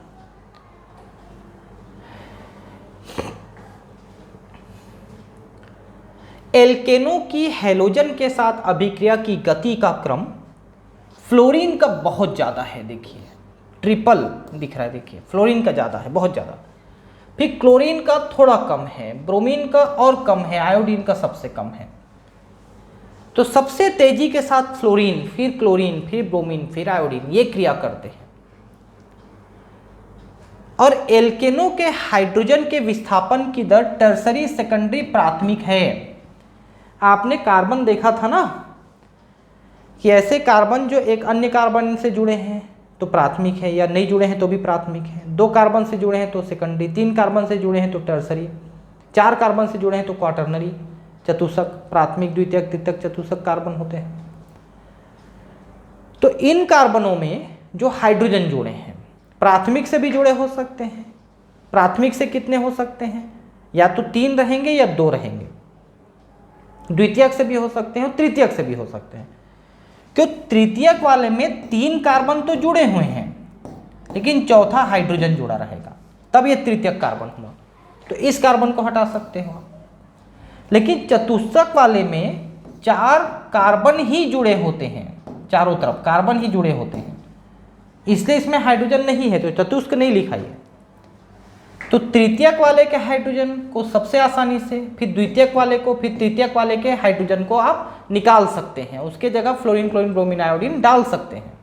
एल्केनों की हैलोजन के साथ अभिक्रिया की गति का क्रम फ्लोरीन का बहुत ज़्यादा है। देखिए, ट्रिपल दिख रहा है, देखिए फ्लोरीन का ज़्यादा है, बहुत ज़्यादा। फिर क्लोरीन का थोड़ा कम है, ब्रोमीन का और कम है, आयोडीन का सबसे कम है। तो सबसे तेजी के साथ फ्लोरीन, फिर क्लोरीन, फिर ब्रोमीन, फिर आयोडीन, ये क्रिया करते हैं। और एल्केनों के हाइड्रोजन के विस्थापन की दर टर्सरी, सेकेंडरी, प्राथमिक है। आपने कार्बन देखा था ना कि ऐसे कार्बन जो एक अन्य कार्बन से जुड़े हैं तो प्राथमिक है, या नहीं जुड़े हैं तो भी प्राथमिक है। 2 कार्बन से जुड़े हैं तो सेकेंडरी, 3 कार्बन से जुड़े हैं तो टर्सरी, 4 कार्बन से जुड़े हैं तो क्वाटरनरी, चतुष्क, प्राथमिक, द्वितीयक, तृतीयक, चतुष्क कार्बन होते हैं। तो इन कार्बनों में जो हाइड्रोजन जुड़े हैं, प्राथमिक से भी जुड़े हो सकते हैं। प्राथमिक से कितने हो सकते हैं? या तो 3 रहेंगे या 2 रहेंगे। द्वितीयक से भी हो सकते हैं और तृतीयक से भी हो सकते हैं। क्यों? तृतीयक वाले में 3 कार्बन तो जुड़े हुए हैं लेकिन चौथा हाइड्रोजन जुड़ा रहेगा, तब ये तृतीयक कार्बन हुआ। तो इस कार्बन को हटा सकते हो। लेकिन चतुष्क वाले में 4 कार्बन ही जुड़े होते हैं, चारों तरफ कार्बन ही जुड़े होते हैं, इसलिए इसमें हाइड्रोजन नहीं है, तो चतुष्क नहीं लिखा है। तो तृतीयक वाले के हाइड्रोजन को सबसे आसानी से, फिर द्वितीयक वाले को, फिर तृतीयक वाले के हाइड्रोजन को आप निकाल सकते हैं, उसके जगह फ्लोरीन, क्लोरीन, ब्रोमीन, आयोडीन डाल सकते हैं।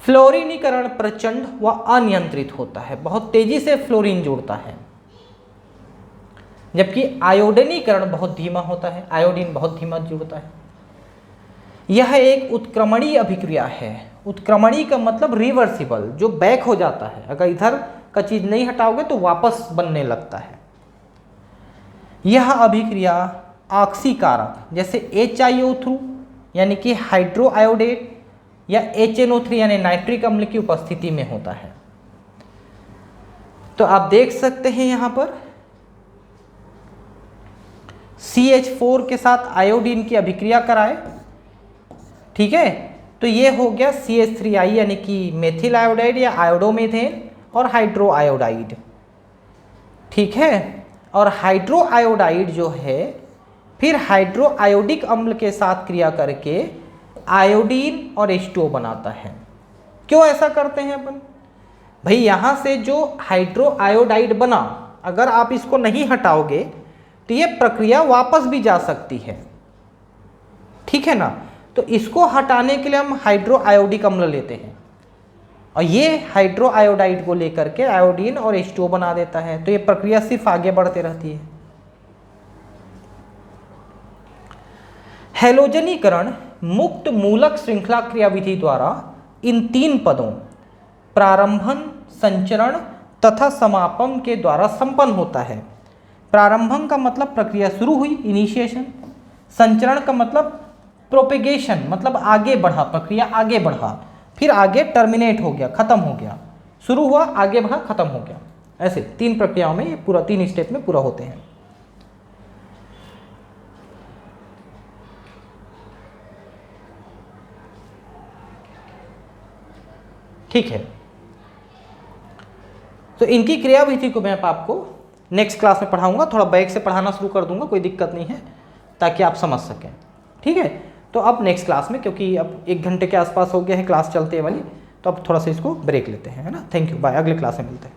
फ्लोरीनीकरण प्रचंड व अनियंत्रित होता है, बहुत तेजी से फ्लोरीन जुड़ता है, जबकि आयोडीनीकरण बहुत धीमा होता है, आयोडीन बहुत धीमा जुड़ता है। यह एक उत्क्रमणीय अभिक्रिया है। उत्क्रमणीय का मतलब रिवर्सिबल, जो बैक हो जाता है, अगर इधर का चीज नहीं हटाओगे तो वापस बनने लगता है। यह अभिक्रिया ऑक्सीकारक जैसे HiO3 यानी कि हाइड्रो आयोडेट या HNO3 यानी नाइट्रिक अम्ल की उपस्थिति में होता है। तो आप देख सकते हैं यहां पर CH4 के साथ आयोडीन की अभिक्रिया कराए, ठीक है, तो ये हो गया CH3I यानी कि मेथिल आयोडाइड या आयोडोमेथेन और हाइड्रो आयोडाइड, ठीक है। और हाइड्रो आयोडाइड जो है फिर हाइड्रो आयोडिक अम्ल के साथ क्रिया करके आयोडीन और H2O बनाता है। क्यों ऐसा करते हैं अपन? भाई यहां से जो हाइड्रो आयोडाइड बना, अगर आप इसको नहीं हटाओगे तो ये प्रक्रिया वापस भी जा सकती है, ठीक है ना। तो इसको हटाने के लिए हम हाइड्रो आयोडिक अम्ल लेते हैं और ये हाइड्रो आयोडाइड को लेकर के आयोडीन और H2O बना देता है। तो ये प्रक्रिया सिर्फ आगे बढ़ते रहती है। हैलोजनीकरण मुक्त मूलक श्रृंखला क्रियाविधि द्वारा इन 3 पदों प्रारंभन, संचरण तथा समापन के द्वारा संपन्न होता है। प्रारंभन का मतलब प्रक्रिया शुरू हुई, इनिशिएशन। संचरण का मतलब प्रोपेगेशन, मतलब आगे बढ़ा, प्रक्रिया आगे बढ़ा, फिर आगे टर्मिनेट हो गया, खत्म हो गया, शुरू हुआ, आगे बढ़ा, खत्म हो गया। ऐसे 3 प्रक्रियाओं में ये पूरा 3 स्टेप में पूरा होते हैं। ठीक है, तो इनकी क्रियाविधि को मैं आपको नेक्स्ट क्लास में पढ़ाऊंगा। थोड़ा बैक से पढ़ाना शुरू कर दूंगा, कोई दिक्कत नहीं है, ताकि आप समझ सकें, ठीक है। तो अब नेक्स्ट क्लास में, क्योंकि अब 1 घंटे के आसपास हो गया है क्लास चलते वाली, तो अब थोड़ा सा इसको ब्रेक लेते हैं, है ना। थैंक यू, बाय, अगले क्लास में मिलते हैं।